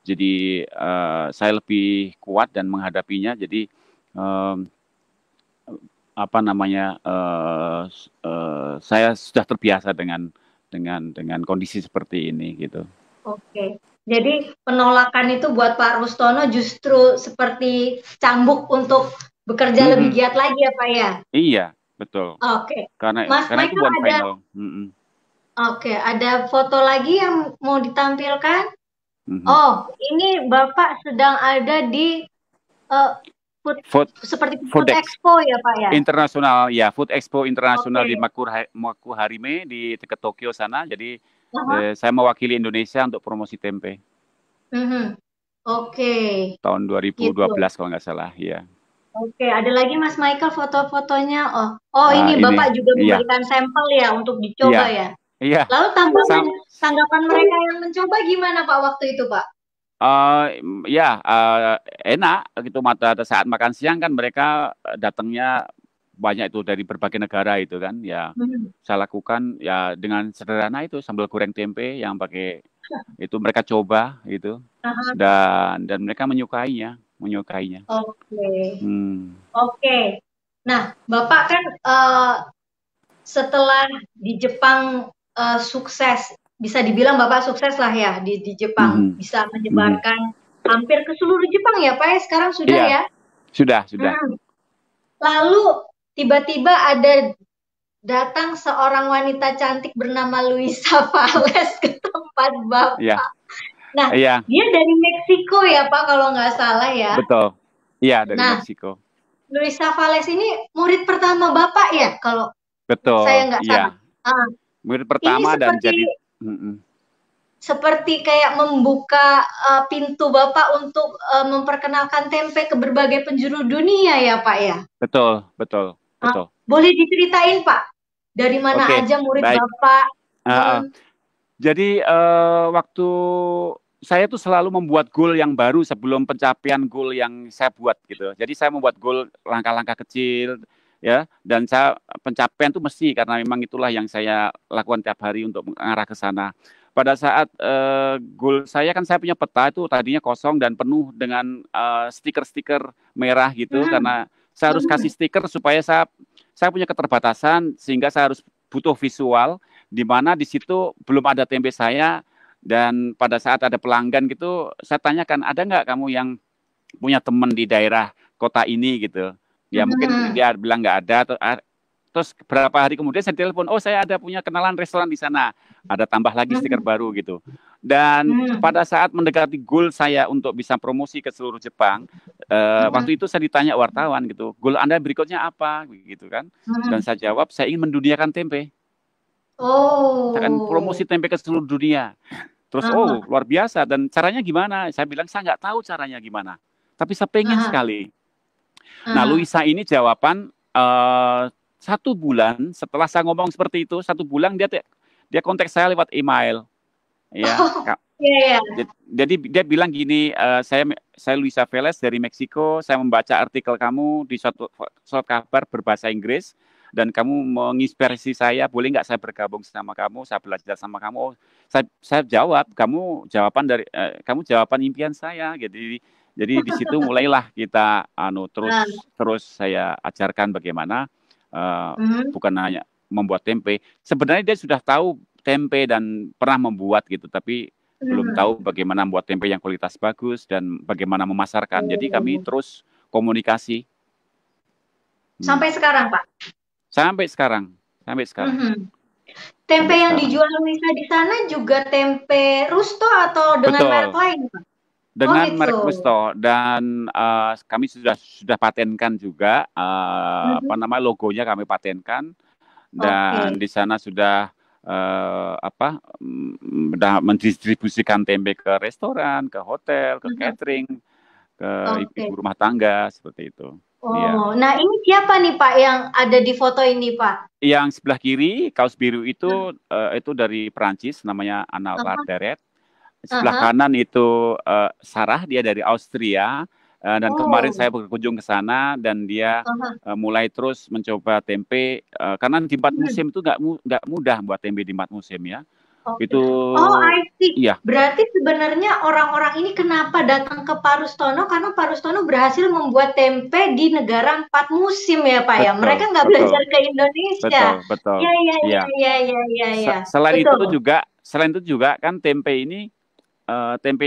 jadi saya lebih kuat dan menghadapinya. Jadi apa namanya saya sudah terbiasa dengan kondisi seperti ini gitu. Oke. Jadi penolakan itu buat Pak Rustono justru seperti cambuk untuk bekerja lebih Mm-mm. giat lagi ya Pak ya? Iya, betul. Oke. Karena Mas karena itu Michael bukan ada, final. Mm-mm. oke, ada foto lagi yang mau ditampilkan? Mm-mm. Oh, ini Bapak sedang ada di eh, food, Food seperti Food Fodex Expo ya Pak ya? Internasional ya, Food Expo Internasional di Oke. Makuharime di dekat Tokyo sana. Jadi Aha. saya mewakili Indonesia untuk promosi tempe Mhm. Oke, tahun 2012 gitu. kalau nggak salah ya. Oke, ada lagi Mas Michael foto-fotonya. Oh, oh ini Ini Bapak juga iya memberikan sampel ya untuk iya dicoba ya. iya. Lalu Sam, tanggapan mereka yang mencoba gimana Pak waktu itu Pak? eh, ya enak gitu, mata saat makan siang kan mereka datangnya banyak itu dari berbagai negara itu kan ya. Mhm. Saya lakukan ya dengan sederhana itu sambal goreng tempe yang pakai itu mereka coba gitu, Aha. dan mereka menyukainya. Oke, Hmm. oke. Nah, Bapak kan setelah di Jepang sukses, bisa dibilang Bapak sukses lah ya di Jepang, Mhm. bisa Mhm. menyebarkan hampir ke seluruh Jepang ya Pak ya sekarang sudah Iya, ya. sudah. Hmm. Lalu tiba-tiba ada datang seorang wanita cantik bernama Luisa Vales ke tempat Iya, Bapak. Nah, iya, dia dari Meksiko ya Pak kalau nggak salah ya. betul. Iya, dari Nah, Meksiko. Luisa Vales ini murid pertama Bapak ya kalau saya Betul, nggak salah. iya. Ah, Murid ini pertama dan seperti jadi mm-mm. seperti kayak membuka pintu Bapak untuk memperkenalkan tempe ke berbagai penjuru dunia ya Pak ya. Betul, betul, Ah, betul. boleh diceritain Pak, dari mana Oke, aja murid baik. Bapak? Uh, uh. Hmm. Jadi waktu saya tuh selalu membuat goal yang baru sebelum pencapaian goal yang saya buat gitu. Jadi saya membuat goal langkah-langkah kecil ya, dan saya pencapaian tuh mesti karena memang itulah yang saya lakukan tiap hari untuk mengarah ke sana. Pada saat goal saya kan saya punya peta itu tadinya kosong dan penuh dengan stiker-stiker merah gitu Hmm. karena saya harus kasih Hmm. stiker supaya saya punya keterbatasan sehingga saya harus butuh visual di mana di situ belum ada tempe saya, dan pada saat ada pelanggan gitu saya tanyakan ada nggak kamu yang punya teman di daerah kota ini gitu ya, mungkin Hmm. dia bilang nggak ada. Terus beberapa hari kemudian saya telepon, oh saya ada punya kenalan restoran di sana, ada tambah lagi stiker Hmm. baru gitu. Dan Hmm. pada saat mendekati goal saya untuk bisa promosi ke seluruh Jepang, Hmm. waktu itu saya ditanya wartawan gitu, goal Anda berikutnya apa gitu kan, dan Hmm. saya jawab saya ingin menduniakan tempe, saya akan promosi Oh. tempe ke seluruh dunia. Terus, Aha. oh luar biasa, dan caranya gimana? Saya bilang, saya nggak tahu caranya gimana. Tapi saya pengen Aha. sekali. Nah, Aha. Luisa ini jawaban 1 bulan setelah saya ngomong seperti itu, 1 bulan dia kontak saya lewat email. Ya, Oh, iya ya. jadi dia bilang gini, saya Luisa Veles dari Meksiko, saya membaca artikel kamu di suatu kabar berbahasa Inggris, dan kamu menginspirasi saya, boleh nggak saya bergabung sama kamu, saya belajar sama kamu. Oh, saya jawab, kamu jawaban impian saya. Jadi di situ mulailah kita Ah. terus saya ajarkan bagaimana Hmm. bukan hanya membuat tempe. Sebenarnya dia sudah tahu tempe dan pernah membuat gitu, tapi belum Hmm. tahu bagaimana membuat tempe yang kualitas bagus dan bagaimana memasarkan. Jadi kami Oh. terus komunikasi. Hmm. Sampai sekarang Pak. Sampai sekarang, sampai sekarang, Mhm. Tempe sampai yang sekarang. dijual Luisa di sana juga tempe Rusto atau dengan merek Betul. lain, Pak? Oh Dengan merek gitu. Rusto, dan kami sudah patenkan juga Mhm. logonya kami patenkan, dan Oke. di sana sudah sudah mendistribusikan tempe ke restoran, ke hotel, ke Mhm. catering, ke ibu Oke. rumah tangga seperti itu. Iya. Oh, nah ini siapa nih Pak yang ada di foto ini Pak? Yang sebelah kiri kaos biru itu dari Perancis, namanya Anna Aha, Lateret. Sebelah aha. kanan itu Sarah, dia dari Austria. Dan kemarin Oh, saya berkunjung ke sana dan dia aha. mulai terus mencoba tempe, karena di empat Hmm. musim itu nggak mudah buat tempe di empat musim ya. Oke. Itu Oh, I see. iya, Berarti sebenarnya orang-orang ini kenapa datang ke Parustono? Karena Parustono berhasil membuat tempe di negara empat musim ya, Pak ya. betul, Mereka nggak betul, belajar ke Indonesia. betul, betul. Ya, ya, ya, Iya. ya, ya, ya, ya. Betul. Selain itu juga kan tempe ini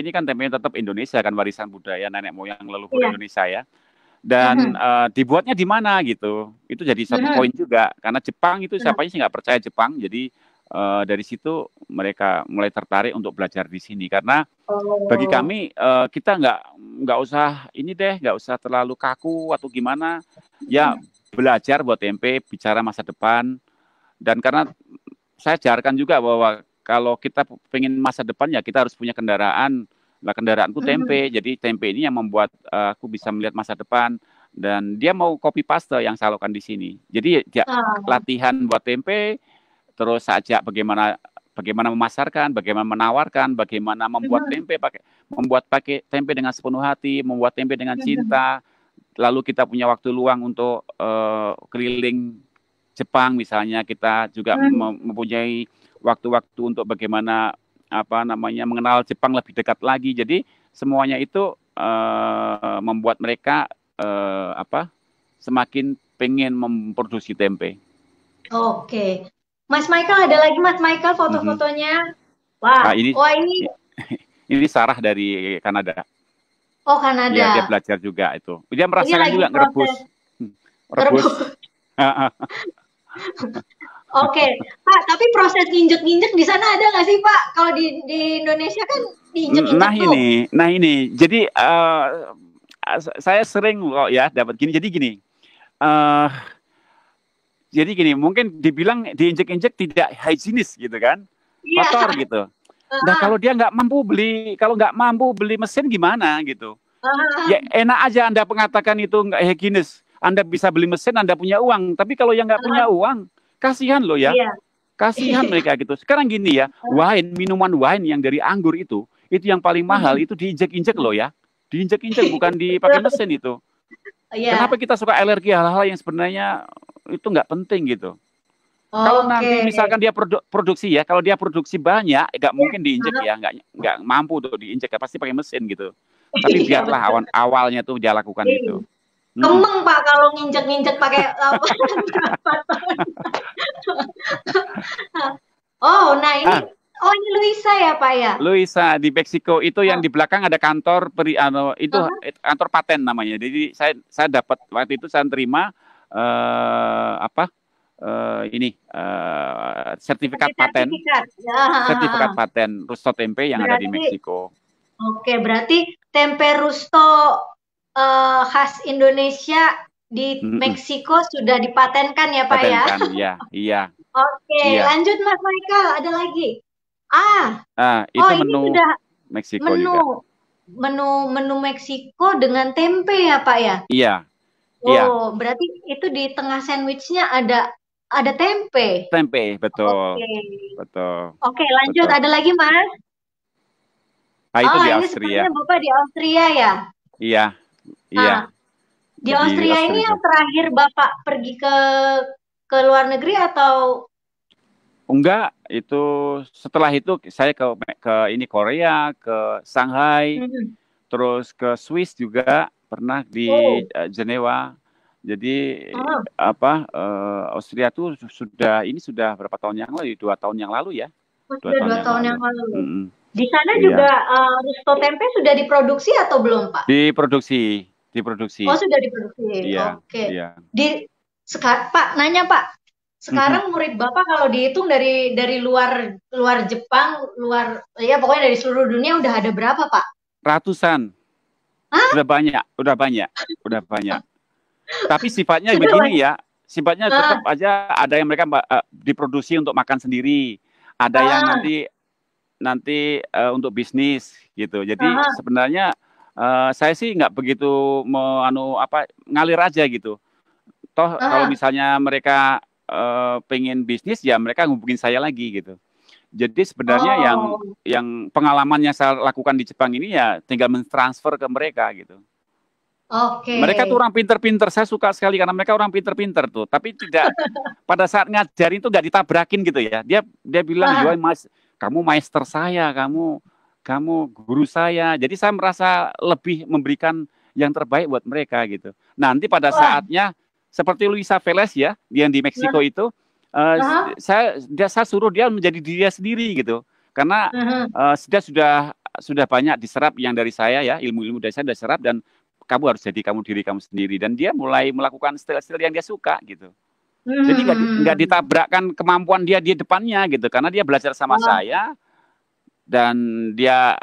kan tempenya tetap Indonesia kan, warisan budaya nenek moyang leluhur Iya. Indonesia ya. Dan Mhm, dibuatnya di mana gitu, itu jadi satu mhm, poin juga karena Jepang itu mhm. siapanya sih nggak percaya Jepang, jadi dari situ mereka mulai tertarik untuk belajar di sini karena bagi Oh. kami kita nggak usah ini deh, nggak usah terlalu kaku atau gimana ya, Mhm, belajar buat tempe, bicara masa depan. Dan karena saya ajarkan juga bahwa kalau kita pengen masa depan ya kita harus punya kendaraan. Nah, kendaraanku mhm. tempe, jadi tempe ini yang membuat aku bisa melihat masa depan. Dan dia mau copy paste yang saya lakukan di sini. Jadi dia Ah, latihan buat tempe, terus saja bagaimana bagaimana memasarkan, bagaimana menawarkan, bagaimana mhm, membuat pakai tempe dengan sepenuh hati, membuat tempe dengan mhm, cinta. Lalu kita punya waktu luang untuk keliling Jepang misalnya, kita juga mhm. mempunyai waktu-waktu untuk bagaimana apa namanya mengenal Jepang lebih dekat lagi. Jadi semuanya itu membuat mereka apa semakin pengen memproduksi tempe. Oke. Mas Michael ada lagi Mas Michael Mhm. foto-fotonya. Wah, Nah, ini wah ini ini Sarah dari Kanada. oh Ya, dia Kanada. belajar juga itu. Dia Ini merasakan lagi juga proses ngerebus. Rebus. ngerebus. Oke, Pak, tapi proses nginjek-nginjek di sana ada nggak sih, Pak? Kalau di Indonesia kan diinjek-injek tuh. Nah ini. Jadi saya sering kok ya dapat gini. Uh, jadi gini, mungkin dibilang diinjek-injek tidak higienis gitu kan, Iya. kotor gitu. Nah Ah, kalau dia nggak mampu beli mesin gimana gitu? Ya ah, enak aja Anda mengatakan itu nggak higienis. Anda bisa beli mesin, Anda punya uang. Tapi kalau yang nggak punya ah, uang, kasihan loh ya. iya. Kasihan mereka gitu. Sekarang gini ya, minuman wine yang dari anggur itu yang paling mahal itu diinjek-injek loh ya. Diinjek-injek bukan dipakai Betul. mesin itu. Kenapa Iya. kita suka alergi hal-hal yang sebenarnya itu nggak penting gitu. Kalau Oke. nanti misalkan dia produksi ya, kalau dia produksi banyak, nggak Iya. mungkin diinjek Ah, ya, nggak mampu untuk diinjek ya, pasti pakai mesin gitu. Tapi iya biarlah betul. awalnya tuh dia lakukan Iya. itu. Mm-mm. Kemeng, Pak, kalau nginjek-nginjek pakai apa berapa ton. Oh, nah ini Ah, oh ini Luisa ya, Pak ya? Luisa di Meksiko itu yang Oh, di belakang ada kantor itu ah, kantor paten namanya. Jadi saya dapat waktu itu saya terima apa ini sertifikat paten, sertifikat. Ya, ah, ah, ah. Rusto Tempe yang ada di Berarti Meksiko. oke, berarti tempe rusto khas Indonesia di Mm-mm. Meksiko sudah dipatenkan ya, Pak ya? Patenkan, ya, iya, Oke, iya. lanjut Mas Michael, ada lagi. Ah, Ah, oh itu ini menu sudah Meksiko menu juga. menu menu Meksiko dengan tempe ya, Pak ya? Iya, iya, Oh, berarti itu di tengah sandwichnya ada tempe. tempe, betul, Oke, betul, oke, lanjut. betul. Ada lagi, Mas? Ah, itu Oh, di ini Austria. sepertinya Bapak di Austria ya? Iya, iya. Nah, di Di Austria ini Austria. yang terakhir Bapak pergi ke luar negeri atau Enggak, itu setelah itu saya ke ini Korea, ke Shanghai, hmm. terus ke Swiss juga pernah di Oh, Jenewa. Jadi oh, apa Austria tuh sudah berapa tahun yang lalu? 2 tahun yang lalu ya, dua sudah tahun dua yang tahun lalu. yang lalu. Mm-mm. Di sana juga Iya, Rusto Tempe sudah diproduksi atau belum, Pak? diproduksi, Oh, diproduksi. sudah diproduksi. Iya, Oke. iya. Di Pak, nanya Pak. Mhm. Sekarang murid Bapak kalau dihitung dari luar luar Jepang, luar ya pokoknya dari seluruh dunia udah ada berapa, Pak? Ratusan, Hah? sudah banyak, udah banyak, udah banyak. Tapi sifatnya Sudah begini banyak. ya, sifatnya tetap Ah, aja ada yang mereka diproduksi untuk makan sendiri, ada yang ah, nanti nanti untuk bisnis gitu. Jadi ah, sebenarnya Saya sih nggak begitu ngalir aja gitu. Toh kalau Ah, misalnya mereka pengen bisnis ya mereka ngubungin saya lagi gitu. Jadi sebenarnya oh, yang pengalaman yang saya lakukan di Jepang ini ya tinggal mentransfer ke mereka gitu. oke. Mereka tuh orang pinter-pinter, saya suka sekali karena mereka orang pinter-pinter tuh. Tapi tidak pada saat ngajarin tuh nggak ditabrakin gitu ya. Dia bilang, Ah, kamu maester saya, kamu guru saya. Jadi saya merasa lebih memberikan yang terbaik buat mereka gitu. Nanti pada wah, saatnya seperti Luisa Velez ya, yang di Meksiko ah, itu, eh, ah, saya suruh dia menjadi diri dia sendiri gitu. Karena ah. dia sudah banyak diserap yang dari saya ya, ilmu-ilmu dari saya sudah serap dan kamu harus jadi diri kamu sendiri dan dia mulai melakukan style-style yang dia suka gitu. Jadi nggak Hmm. ditabrakkan kemampuan dia di depannya gitu karena dia belajar sama Wah, saya dan dia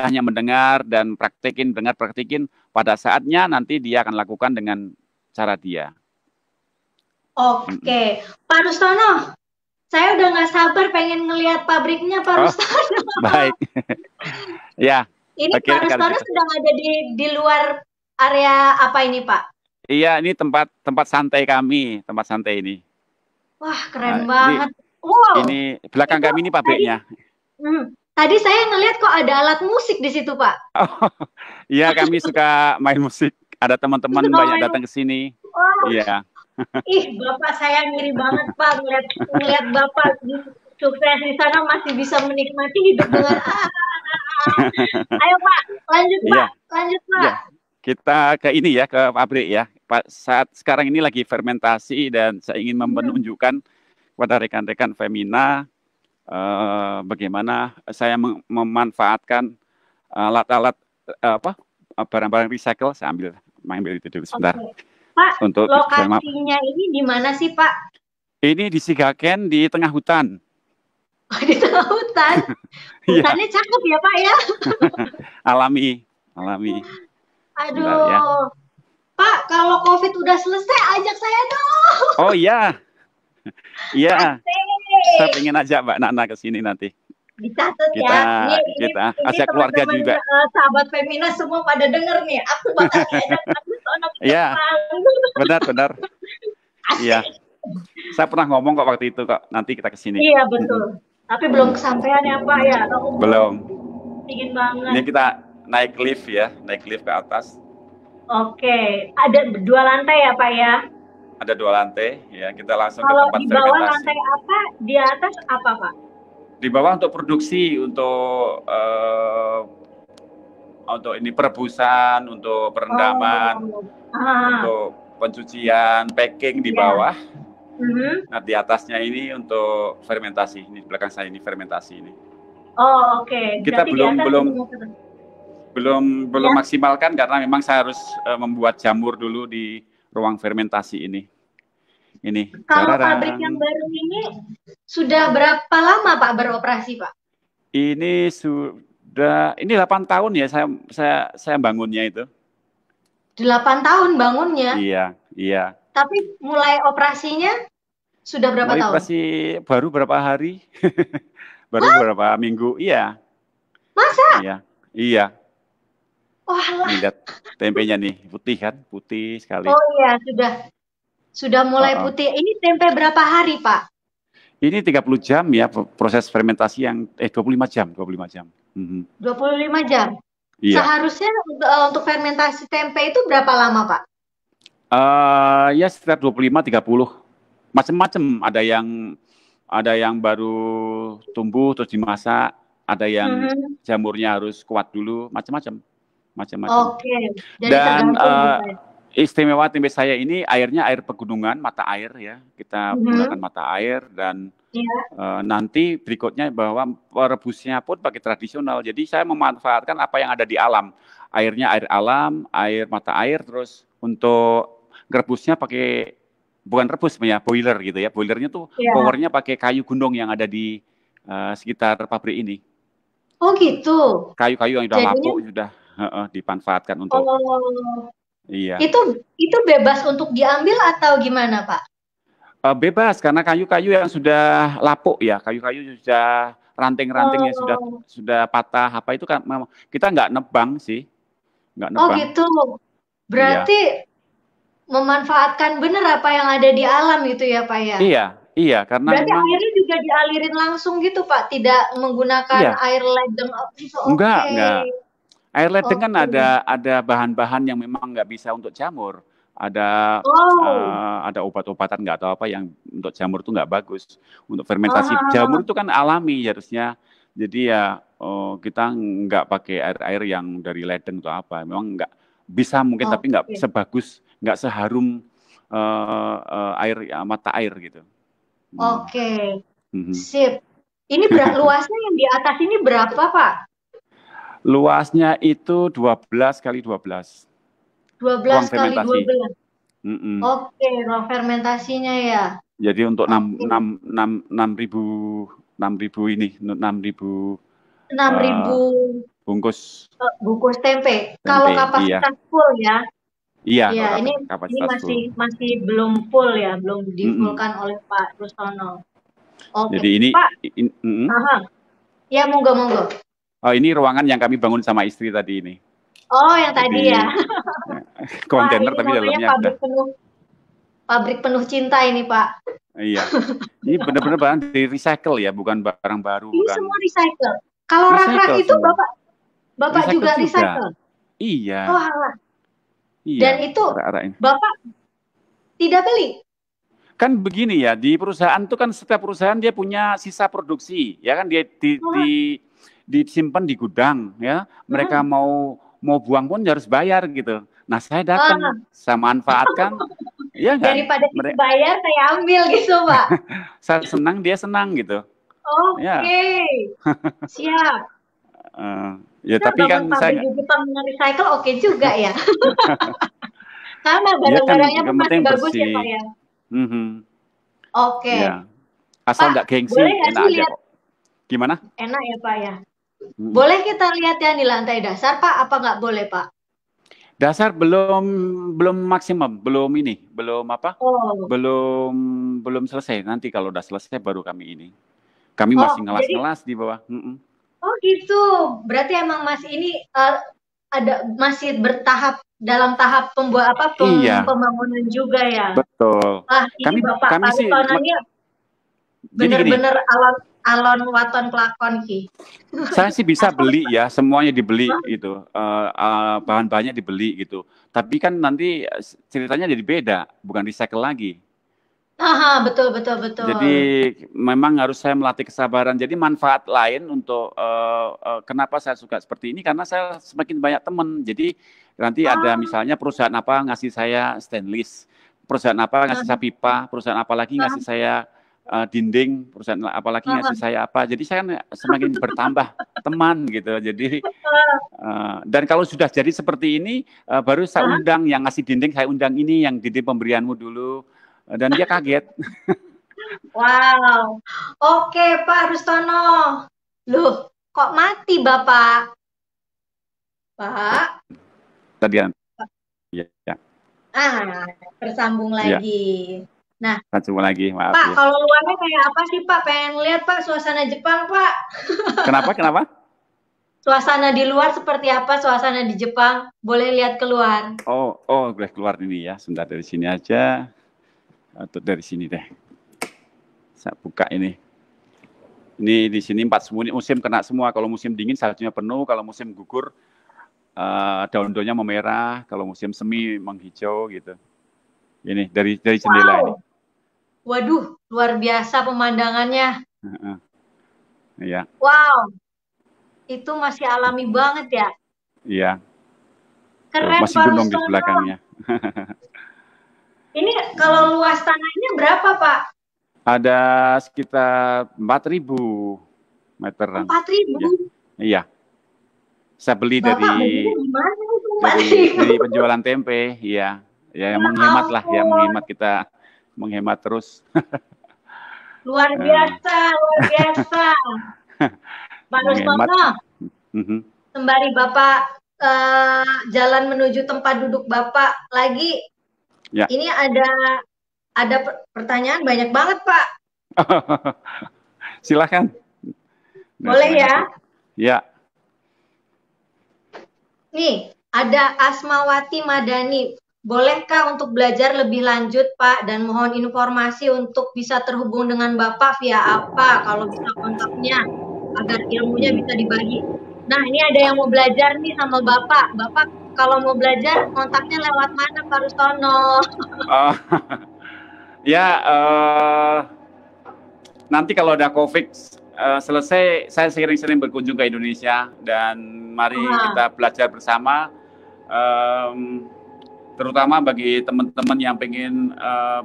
hanya mendengar dan praktekin pada saatnya nanti dia akan lakukan dengan cara dia. oke. Pak Rustono, saya udah nggak sabar pengen ngelihat pabriknya Pak Oh, Rustono. baik. Ya, Ini oke Pak kalau Rustono gitu. sedang ada di luar area apa ini, Pak? Iya, ini tempat tempat santai kami, tempat santai ini. Wah, keren Ini banget. Wow, ini belakang itu kami ini tadi, pabriknya. tadi saya ngelihat kok ada alat musik di situ, Pak. Oh, iya kami suka main musik. Ada teman-teman Suka banyak main datang ke musik. sini. Wah, Iya. ih, Bapak saya ngiri banget, Pak, ngelihat Bapak sukses di sana masih bisa menikmati hidup dengan Ayo, Pak, lanjut, Iya, Pak. Lanjut, iya. Pak. Kita ke ini ya, ke pabrik ya. Saat sekarang ini lagi fermentasi dan saya ingin Hmm, menunjukkan kepada rekan-rekan Femina bagaimana saya memanfaatkan alat-alat barang-barang recycle. Saya ambil itu dulu sebentar oke. Pak, untuk saya. lokasinya ini di mana sih, Pak? Ini di Sigaken di tengah hutan. Oh, di tengah hutan. Iya, Hutannya cakep ya, Pak ya? alami, alami. Sebentar ya. Aduh. Pak, kalau COVID udah selesai, ajak saya dong. Oh iya, iya. Saya Asik. pengen ajak Mbak Nana ke sini nanti. Dicatat Kita ya. kita Ini ajak keluarga teman-teman juga. sahabat Femina semua pada denger nih. Aku bakal ngajak kamu sono ke Iya, Jepang. benar-benar. Iya, Asik. saya pernah ngomong kok waktu itu kok. Nanti kita ke sini. Iya, betul. Tapi belum kesampaian ya, Pak ya. Aku Belum. ingin banget. Ini kita naik lift ya, naik lift ke atas. Oke. Ada 2 lantai ya, Pak ya? Ada 2 lantai, ya. Kita langsung ke Kalau tempat di bawah fermentasi. lantai apa, di atas apa, Pak? Di bawah untuk produksi, untuk ini perebusan, untuk perendaman, Oh. Ah, untuk pencucian, packing di ya. bawah. Mhm. Nah, di atasnya ini untuk fermentasi. Ini di belakang saya ini fermentasi ini. Oh, oke. Kita Berarti di belum atas belum ini belum ya. maksimalkan karena memang saya harus membuat jamur dulu di ruang fermentasi ini. Ini, Kalau pabrik yang jararang. baru ini sudah berapa lama Pak beroperasi, Pak? Ini 8 tahun ya saya bangunnya itu. 8 tahun bangunnya, Iya, iya. tapi mulai operasinya sudah berapa Mulai tahun? operasi baru berapa hari? Baru Hah? beberapa minggu. Iya, Masa? iya. Iya. Nih Walah. lihat tempenya nih, putih kan? Putih sekali. Oh iya, sudah mulai Uh-uh. putih. Ini tempe berapa hari, Pak? Ini 30 jam ya proses fermentasi yang 25 jam, 25 jam. 25 jam. Iya. Seharusnya untuk fermentasi tempe itu berapa lama, Pak? Ya sekitar 25-30. Macam-macam, ada yang baru tumbuh terus dimasak, ada yang Mhm. jamurnya harus kuat dulu, macam-macam. Macam-macam. Oke, jadi Dan tergantung gitu ya. istimewa tempe saya ini airnya air pegunungan, mata air ya. Kita menggunakan Mhm. mata air dan Iya. nanti berikutnya bahwa perebusnya pun pakai tradisional. Jadi saya memanfaatkan apa yang ada di alam. Airnya air alam, air mata air, terus untuk rebusnya pakai bukan rebus ya, boiler gitu ya. Boilernya tuh Iya. powernya pakai kayu gunung yang ada di sekitar pabrik ini. Oh gitu. Kayu-kayu yang sudah Jadinya, lapuk sudah dimanfaatkan untuk oh, iya. itu bebas untuk diambil atau gimana, Pak? Bebas karena kayu-kayu yang sudah lapuk ya, kayu-kayu sudah ranting-rantingnya sudah Oh, sudah patah apa itu kan memang kita nggak nebang sih, nggak Oh nebang. gitu. Iya, Berarti memanfaatkan benar apa yang ada di alam gitu ya Pak ya. iya, iya, karena Berarti memang airnya juga dialirin langsung gitu Pak, tidak menggunakan iya, air ledeng. Oh, gitu. Oke. enggak. Air ledeng kan Oke. ada bahan-bahan yang memang nggak bisa untuk jamur. Ada Oh. ada obat-obatan nggak tahu apa yang untuk jamur itu nggak bagus. Untuk fermentasi jamur Ah, itu kan alami harusnya. Jadi ya kita nggak pakai air-air yang dari ledeng atau apa. Memang nggak bisa mungkin tapi nggak oke. sebagus, nggak seharum air mata air gitu. Hmm. Oke. Mhm. Sip. Ini luasnya yang di atas ini berapa Pak? Luasnya itu 12 kali 12 Dua belas ruang kali dua fermentasi. belas. Mm-mm. Oke, ruang fermentasinya ya. Jadi untuk Oke. 6.000 ini 6.000 Enam eh, ribu bungkus bungkus tempe. Kalau tempe. Iya, kapasitas full ya. iya Ya, kalau ini kapasitas masih full. masih belum full ya, belum Mm-mm. difulkan oleh Pak Rustono. Oke, Jadi ini, Pak. mm-mm. Aha. Ya, monggo monggo. Oh, ini ruangan yang kami bangun sama istri tadi ini. Oh, yang tadi ya. Jadi ya, Wah, kontainer ini tapi namanya dalamnya udah pabrik penuh cinta ini, Pak. iya. Ini benar-benar barang di recycle ya, bukan barang baru, Ini bukan semua recycle. Kalau rak-rak recycle itu semua. Bapak Recycle juga juga. recycle. Oh, Iya, alah. iya. Dan itu Rak-rak ini. Bapak tidak beli. Kan begini ya, di perusahaan itu kan setiap perusahaan dia punya sisa produksi, ya kan dia Wah, disimpan di gudang, ya. Mereka hmm. mau buang pun harus bayar gitu. Nah, saya Ah, datang, saya manfaatkan, ya kan? daripada itu Mereka, bayar, saya ambil gitu, Pak. saya senang, dia senang gitu. Ya, Oke, siap. eh, ya Kita tapi bangun kan saya pabrik nggak, di Jepang dengan recycle oke juga ya. Karena ya kan barang-barangnya pun yang masih penting bagus ya, Pak bersih. ya. Mhm, Oke. ya, asal Pak, nggak boleh gengsi, nggak enak sih aja lihat? kok. Gimana? Enak ya, Pak ya. Mhm. Boleh kita lihat yang di lantai dasar, Pak? Apa nggak boleh, Pak? Dasar belum belum maksimum, belum ini, belum apa? Oh, Belum belum selesai. Nanti kalau udah selesai baru kami ini. Kami oh, masih jadi ngelas-ngelas di bawah. Mm-mm. oh gitu. Berarti emang Mas ini ada masih bertahap dalam tahap Iya, pembangunan juga ya. betul. Ah, ini Kami Bapak kami Pak sih Rustonanya gini, bener-bener alon alon waton pelakon ki. saya sih bisa Asal, beli ya, semuanya dibeli gitu. Bahan-bahannya dibeli gitu. Tapi kan nanti ceritanya jadi beda, bukan recycle lagi. ah, betul betul Jadi betul. memang harus saya melatih kesabaran. Jadi manfaat lain untuk kenapa saya suka seperti ini karena saya semakin banyak teman. Jadi nanti ada Ah, misalnya perusahaan apa ngasih saya stainless, perusahaan apa ngasih saya ah, pipa, perusahaan apa lagi ngasih ah, saya dinding, perusahaan apa lagi ngasih ah, saya apa. Jadi saya kan semakin bertambah teman gitu. Jadi ah, dan kalau sudah jadi seperti ini baru saya ah. undang yang ngasih dinding, saya undang ini yang dinding pemberianmu dulu. Dan dia kaget. Wow. Oke, Pak Rustono. Loh, kok mati Bapak? Pak? Tadi ya, ya, Ah, tersambung ya, lagi. Nah, langsung lagi, maaf Pak, ya. kalau luarnya kayak apa sih, Pak? Pengen lihat, Pak, suasana Jepang, Pak. Kenapa, kenapa? Suasana di luar seperti apa suasana di Jepang? Boleh lihat keluar. Boleh keluar ini ya, sebentar dari sini aja, atau dari sini deh. Saya buka ini. Ini di sini 4 musim kena semua. Kalau musim dingin saljunya penuh, kalau musim gugur daun-daunnya memerah, kalau musim semi menghijau gitu. Ini dari jendela ini. Wow. Waduh, luar biasa pemandangannya. Iya, Wow, itu masih alami banget ya. iya. Tuh, Keren, masih Pak gunung di Rustono. belakangnya. Ini kalau luas tanahnya berapa, Pak? Ada sekitar 4.000 meteran. 4.000. Ya, iya. Saya beli Bapak belinya di mana itu dari 4.000? penjualan tempe, iya. Ya Ya menghemat lah, ya ampun, menghemat kita menghemat terus. luar Eh, biasa, luar biasa. Pak menghemat. Rustono, Mhm. sembari Bapak jalan menuju tempat duduk Bapak lagi, Ya. ini ada pertanyaan banyak banget, Pak. Silakan. Nah, Boleh senang ya? hati. Ya, Nih, Ada Asmawati Madani. Bolehkah untuk belajar lebih lanjut, Pak? Dan mohon informasi untuk bisa terhubung dengan Bapak via apa? Kalau bisa kontaknya, agar ilmunya bisa dibagi. Nah, ini ada yang mau belajar nih sama Bapak. Bapak kalau mau belajar, kontaknya lewat mana, Pak Rustono? Oh, ya, nanti kalau ada COVID selesai, saya sering-sering berkunjung ke Indonesia dan mari Wah, kita belajar bersama, em, terutama bagi teman-teman yang pengen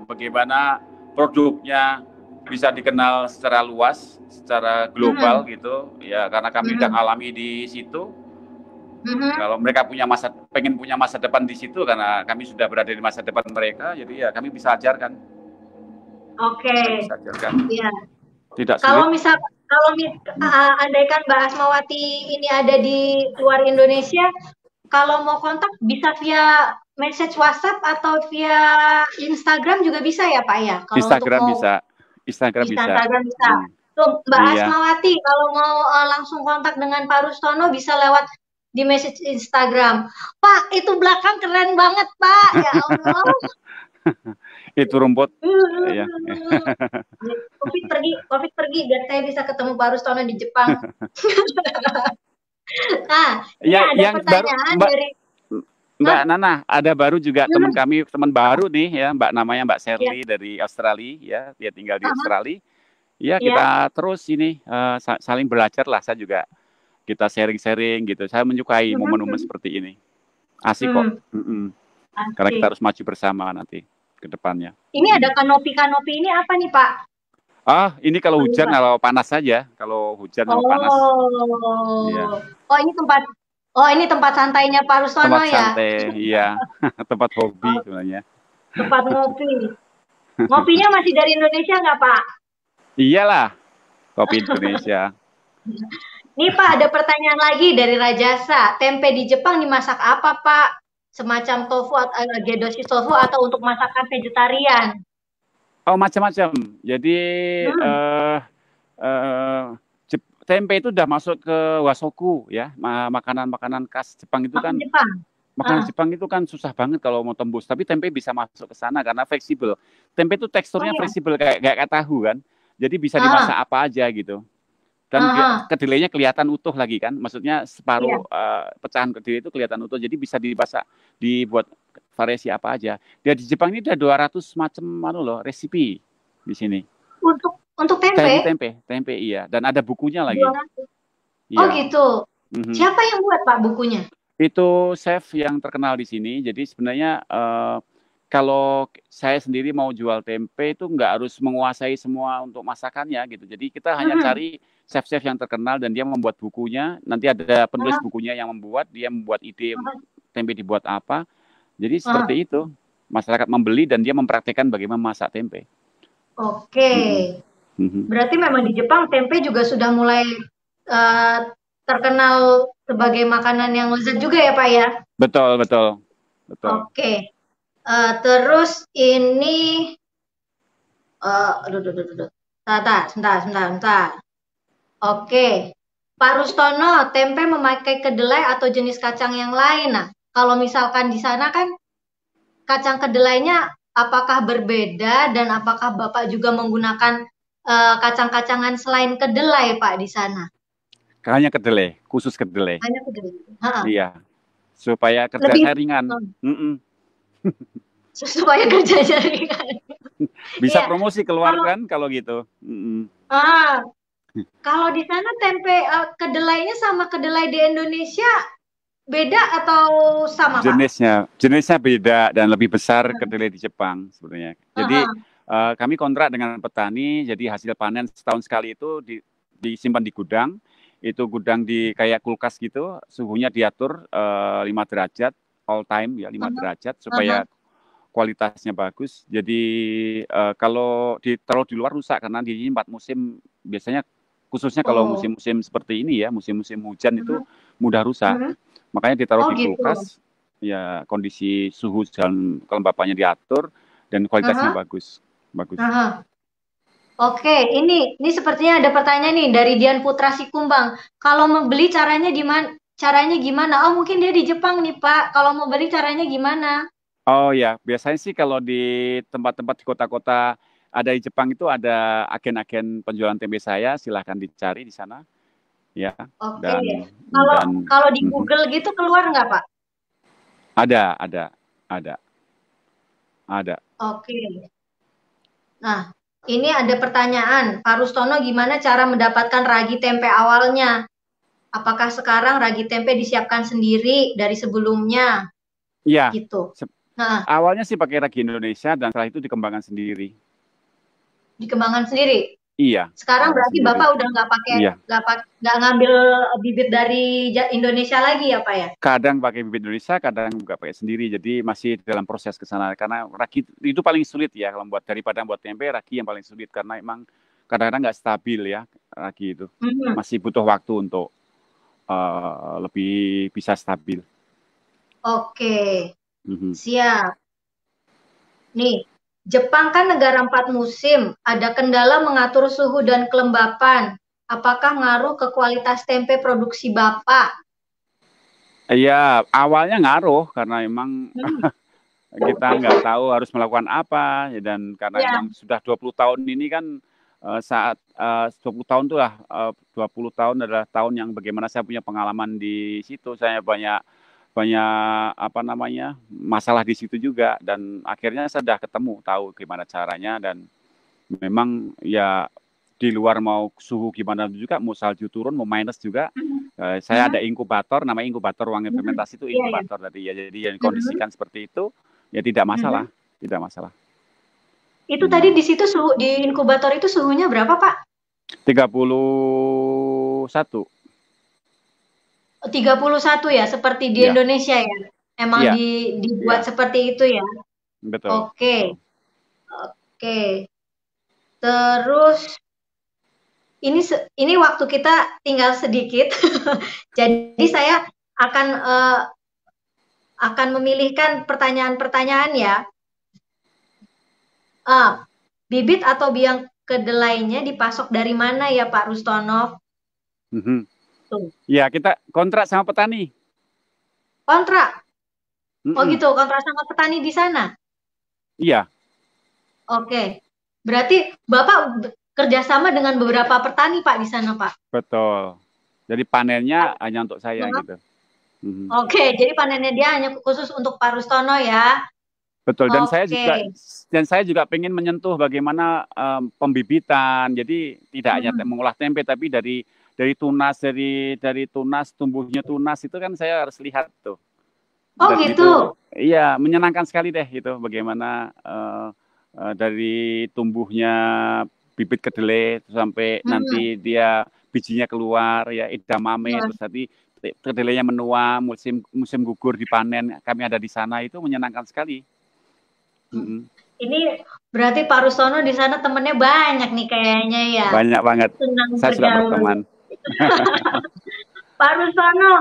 bagaimana produknya bisa dikenal secara luas, secara global mhm, gitu, ya karena kami udah mhm, ngalami di situ. mhm. Kalau mereka pengen punya masa depan di situ karena kami sudah berada di masa depan mereka, jadi ya kami bisa ajarkan, Oke, kami bisa ajarkan, ya. tidak Kalau sulit. misal kalau andaikan Mbak Asmawati ini ada di luar Indonesia, kalau mau kontak bisa via message WhatsApp atau via Instagram juga bisa ya Pak ya? Kalau untuk Instagram mau bisa, Instagram bisa bisa. Instagram bisa. Hmm. Tuh Mbak Iya. Asmawati kalau mau langsung kontak dengan Pak Rustono bisa lewat di message Instagram. Pak, itu belakang keren banget Pak. Ya Allah. Itu rumput, ya. Covid pergi biar saya bisa ketemu Pak Rustono di Jepang. Nah, ini Ya, ada yang baru pertanyaan Mbak dari, Mbak hah? Nana, ada baru juga teman Hmm, kami, teman baru nih ya, Mbak namanya Mbak ya, Shirley dari Australia ya, dia tinggal di aha, Australia. Ya, ya, kita terus ini saling belajar lah, saya juga kita sharing-sharing gitu. Saya menyukai mhm, momen-momen mhm, seperti ini. Asik kok. mhm, Karena kita asik. harus maju bersama nanti ke depannya. Ini ada kanopi-kanopi ini apa nih Pak? Ah, ini kalau Oh, hujan, lupa. kalau panas saja. Kalau hujan sama panas, Oh, iya. oh ini tempat, oh ini tempat santainya Pak Rustono Tempat ya? santai, iya. Tempat hobi Oh, sebenarnya. tempat ngopi. Ngopinya masih dari Indonesia nggak Pak? Iyalah, kopi Indonesia. Nih Pak, ada pertanyaan lagi dari Rajasa. Tempe di Jepang dimasak apa Pak? Semacam tofu atau gedoshi tofu atau untuk masakan vegetarian? Oh, macam-macam. Jadi Hmm, eh eh, tempe itu udah masuk ke wasoku ya, makanan-makanan khas Jepang itu makan kan. Jepang. Makanan Ah, Jepang itu kan susah banget kalau mau tembus, tapi tempe bisa masuk ke sana karena fleksibel. Tempe itu oh teksturnya ya. fleksibel kayak tahu kan. Jadi bisa dimasak Ah, apa aja gitu. Dan ah, kedelainya kelihatan utuh lagi kan. Maksudnya iya. separuh pecahan kedelai itu kelihatan utuh. Jadi bisa dimasak, dibuat variasi apa aja. Dia di Jepang ini ada 200 macam loh, resipi di sini. Untuk Jadi tempe tempe iya. Dan ada bukunya lagi. 200. Oh Iya. gitu. Mhm. Siapa yang buat Pak bukunya? Itu chef yang terkenal di sini. Jadi sebenarnya kalau saya sendiri mau jual tempe itu nggak harus menguasai semua untuk masakannya gitu. Jadi kita hanya Mhm. cari chef-chef yang terkenal dan dia membuat bukunya. Nanti ada penulis Ah, bukunya yang membuat, dia membuat ide ah, tempe dibuat apa. Jadi ah. seperti itu. Masyarakat membeli dan dia mempraktekkan bagaimana masak tempe. Oke. Mm-mm. Mhm. Berarti memang di Jepang tempe juga sudah mulai eh, terkenal sebagai makanan yang lezat juga ya Pak ya? Betul, betul, betul. Oke. Terus ini, aduh, aduh, aduh, aduh. Sebentar, sebentar, sebentar, sebentar. Oke. Pak Rustono, tempe memakai kedelai atau jenis kacang yang lain. Nah, kalau misalkan di sana kan kacang kedelainya apakah berbeda dan apakah Bapak juga menggunakan kacang-kacangan selain kedelai Pak di sana? Hanya kedelai, khusus kedelai. Hanya kedelai. Ha-ha. Iya, supaya kerja Lebih saya ringan. hmm, Mm-mm. supaya kerjanya ringan. Bisa Iya, promosi keluar kalau kan kalau gitu. Mm-mm. ah, kalau di sana tempe kedelainya sama kedelai di Indonesia beda atau sama Pak? Jenisnya beda dan lebih besar kedelai di Jepang sebenarnya. Jadi Aha, kami kontrak dengan petani, jadi hasil panen setahun sekali itu disimpan di gudang. Itu gudang di kayak kulkas gitu, suhunya diatur 5 derajat all time ya 5 aha, derajat aha. supaya kualitasnya bagus. Jadi kalau ditaruh di luar rusak karena di sini 4 musim biasanya khususnya kalau Oh, musim-musim seperti ini ya, musim-musim hujan itu mhm, mudah rusak. mhm. Makanya ditaruh Oh di gitu. kulkas, ya kondisi suhu dan kelembapannya diatur dan kualitasnya Aha, bagus. Bagus. aha. Oke, ini sepertinya ada pertanyaan nih dari Dian Putra Sikumbang. Kalau membeli caranya di mana? caranya gimana? Oh, mungkin dia di Jepang nih, Pak. Kalau mau beli caranya gimana? Oh ya, biasanya sih kalau di tempat-tempat di kota-kota ada di Jepang itu ada agen-agen penjualan tempe saya, silahkan dicari di sana ya. Oke. Dan Kalau dan kalau di mhm. Google gitu keluar nggak, Pak? Ada, ada. Oke. Nah, ini ada pertanyaan. Pak Rustono, gimana cara mendapatkan ragi tempe awalnya? Apakah sekarang ragi tempe disiapkan sendiri dari sebelumnya? Iya, Gitu. se- Nah, awalnya sih pakai ragi Indonesia dan setelah itu dikembangkan sendiri. dikembangkan sendiri. Iya, Sekarang awal berarti sendiri. Bapak udah Iya, nggak ngambil bibit dari Indonesia lagi ya, Pak ya? kadang pakai bibit Indonesia, kadang juga pakai sendiri. Jadi masih dalam proses ke sana karena ragi itu paling sulit ya kalau buat daripada buat tempe, ragi yang paling sulit karena emang kadang-kadang nggak stabil ya ragi itu. Mhm. Masih butuh waktu untuk lebih bisa stabil. Oke, Mhm. siap. Nih, Jepang kan negara 4 musim. Ada kendala mengatur suhu dan kelembapan. Apakah ngaruh ke kualitas tempe produksi Bapak? Iya, awalnya ngaruh karena emang Hmm. kita nggak tahu harus melakukan apa ya, dan karena Ya. memang sudah 20 tahun ini kan saat 20 tahun itu lah 20 tahun adalah tahun yang bagaimana saya punya pengalaman di situ. Saya banyak banyak apa namanya masalah di situ juga dan akhirnya saya sudah ketemu tahu gimana caranya dan memang ya di luar mau suhu gimana juga mau salju turun mau minus juga Hmm. saya ada inkubator namanya inkubator ruang Hmm. fermentasi itu Iya, ya. inkubator tadi ya jadi yang Hmm. kondisikan seperti itu ya tidak Hmm. masalah tidak masalah. Itu tadi Hmm. di situ suhu di inkubator itu suhunya berapa, Pak? 31. 31 ya, seperti di Ya, Indonesia ya. Emang iya, dibuat iya, seperti itu ya. betul, Oke, betul. oke. Terus ini waktu kita tinggal sedikit. Jadi saya akan akan memilihkan pertanyaan-pertanyaan ya. Ah, bibit atau biang kedelainya dipasok dari mana ya Pak Rustono? Mhm. Tuh. Ya kita kontrak sama petani. Kontrak. Oh Mhm. gitu, kontrak sama petani di sana. Iya, Oke. Berarti Bapak kerjasama dengan beberapa petani Pak di sana Pak. betul. Jadi panennya hanya untuk saya gitu. Mhm. Oke, jadi panennya dia hanya khusus untuk Pak Rustono ya. Betul, Oke. dan saya juga pengen menyentuh bagaimana pembibitan. Jadi tidak hanya Hmm. mengolah tempe, tapi dari tunas tumbuhnya tunas itu kan saya harus lihat tuh. Oh Dan gitu. itu iya menyenangkan sekali deh itu bagaimana dari tumbuhnya bibit kedelai sampai Hmm. nanti dia bijinya keluar ya edamame Nah, terus nanti kedelainya menua musim musim gugur dipanen kami ada di sana itu menyenangkan sekali. Mm-mm. ini berarti Pak Rustono di sana temennya banyak nih kayaknya ya. Banyak banget. Senang Saya sudah bergaul. berteman. Pak Rustono,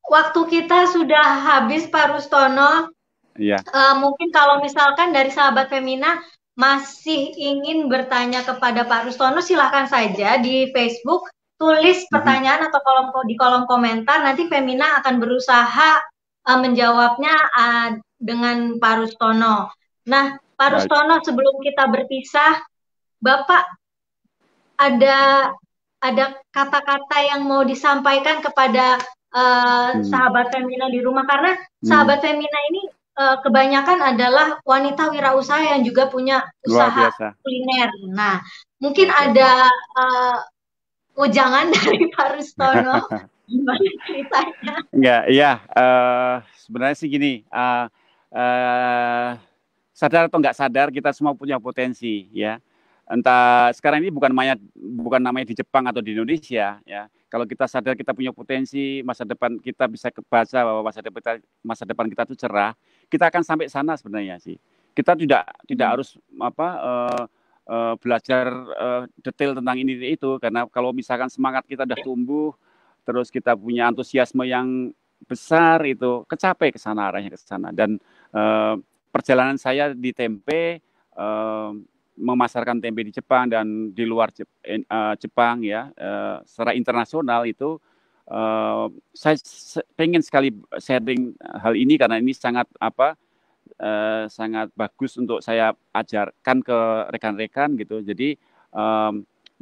waktu kita sudah habis Pak Rustono. Iya. Mungkin kalau misalkan dari sahabat Femina masih ingin bertanya kepada Pak Rustono, silahkan saja di Facebook tulis Mhm. pertanyaan atau di kolom komentar. Nanti Femina akan berusaha menjawabnya dengan Pak Rustono. Nah, Pak Baik. Rustono, sebelum kita berpisah, Bapak ada ada kata-kata yang mau disampaikan kepada Hmm. sahabat Femina di rumah karena Hmm. sahabat Femina ini kebanyakan adalah wanita wirausaha yang juga punya Luar usaha biasa. kuliner. Nah, mungkin Luar biasa. ada ujangan dari Pak Rustono. Gimana ceritanya? Enggak, iya. Sebenarnya sih gini. Eh, Sadar atau nggak sadar kita semua punya potensi ya entah sekarang ini bukan namanya di Jepang atau di Indonesia ya kalau kita sadar kita punya potensi masa depan kita bisa kebaca bahwa masa depan kita itu cerah kita akan sampai sana sebenarnya sih kita tidak Hmm. harus apa belajar detail tentang ini itu karena kalau misalkan semangat kita udah tumbuh terus kita punya antusiasme yang besar itu kecapai ke sana arahnya ke sana dan eh, perjalanan saya di tempe memasarkan tempe di Jepang dan di luar Jepang ya secara internasional itu Saya pengen sekali sharing hal ini karena ini sangat sangat bagus untuk saya ajarkan ke rekan-rekan gitu. Jadi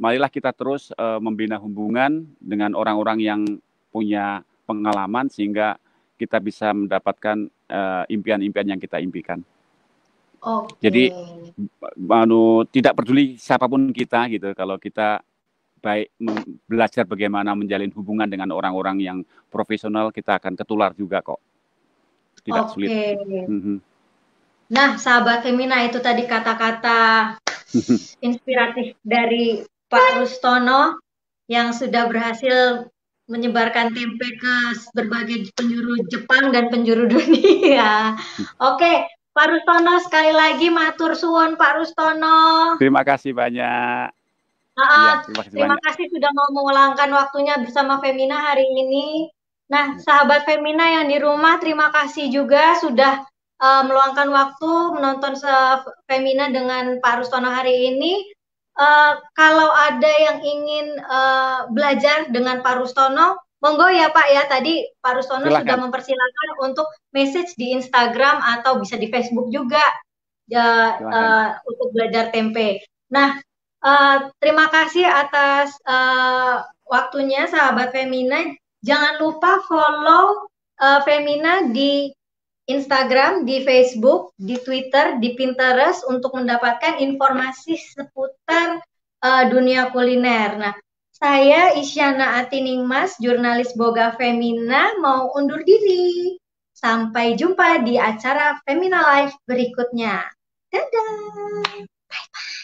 marilah kita terus membina hubungan dengan orang-orang yang punya pengalaman sehingga kita bisa mendapatkan impian-impian yang kita impikan. Jadi tidak peduli siapapun kita gitu, kalau kita baik belajar bagaimana menjalin hubungan dengan orang-orang yang profesional, kita akan ketular juga kok. Tidak sulit. Nah, sahabat Femina, itu tadi kata-kata inspiratif dari Pak Rustono yang sudah berhasil menyebarkan tempe ke berbagai penjuru Jepang dan penjuru dunia. Oke, Pak Rustono, sekali lagi matur suwun Pak Rustono. Terima kasih banyak. Terima kasih sudah mau meluangkan waktunya bersama Femina hari ini. Nah, sahabat Femina yang di rumah, terima kasih juga sudah meluangkan waktu menonton Femina dengan Pak Rustono hari ini. Kalau ada yang ingin belajar dengan Pak Rustono, monggo ya Pak ya. Tadi Pak Rustono sudah mempersilakan untuk message di Instagram atau bisa di Facebook juga untuk belajar tempe. Nah, terima kasih atas waktunya sahabat Femina. Jangan lupa follow Femina di Instagram, di Facebook, di Twitter, di Pinterest untuk mendapatkan informasi seputar dunia kuliner. Nah, saya Isyana Atiningmas, jurnalis Boga Femina, mau undur diri. Sampai jumpa di acara Femina Live berikutnya. Dadah! Bye-bye!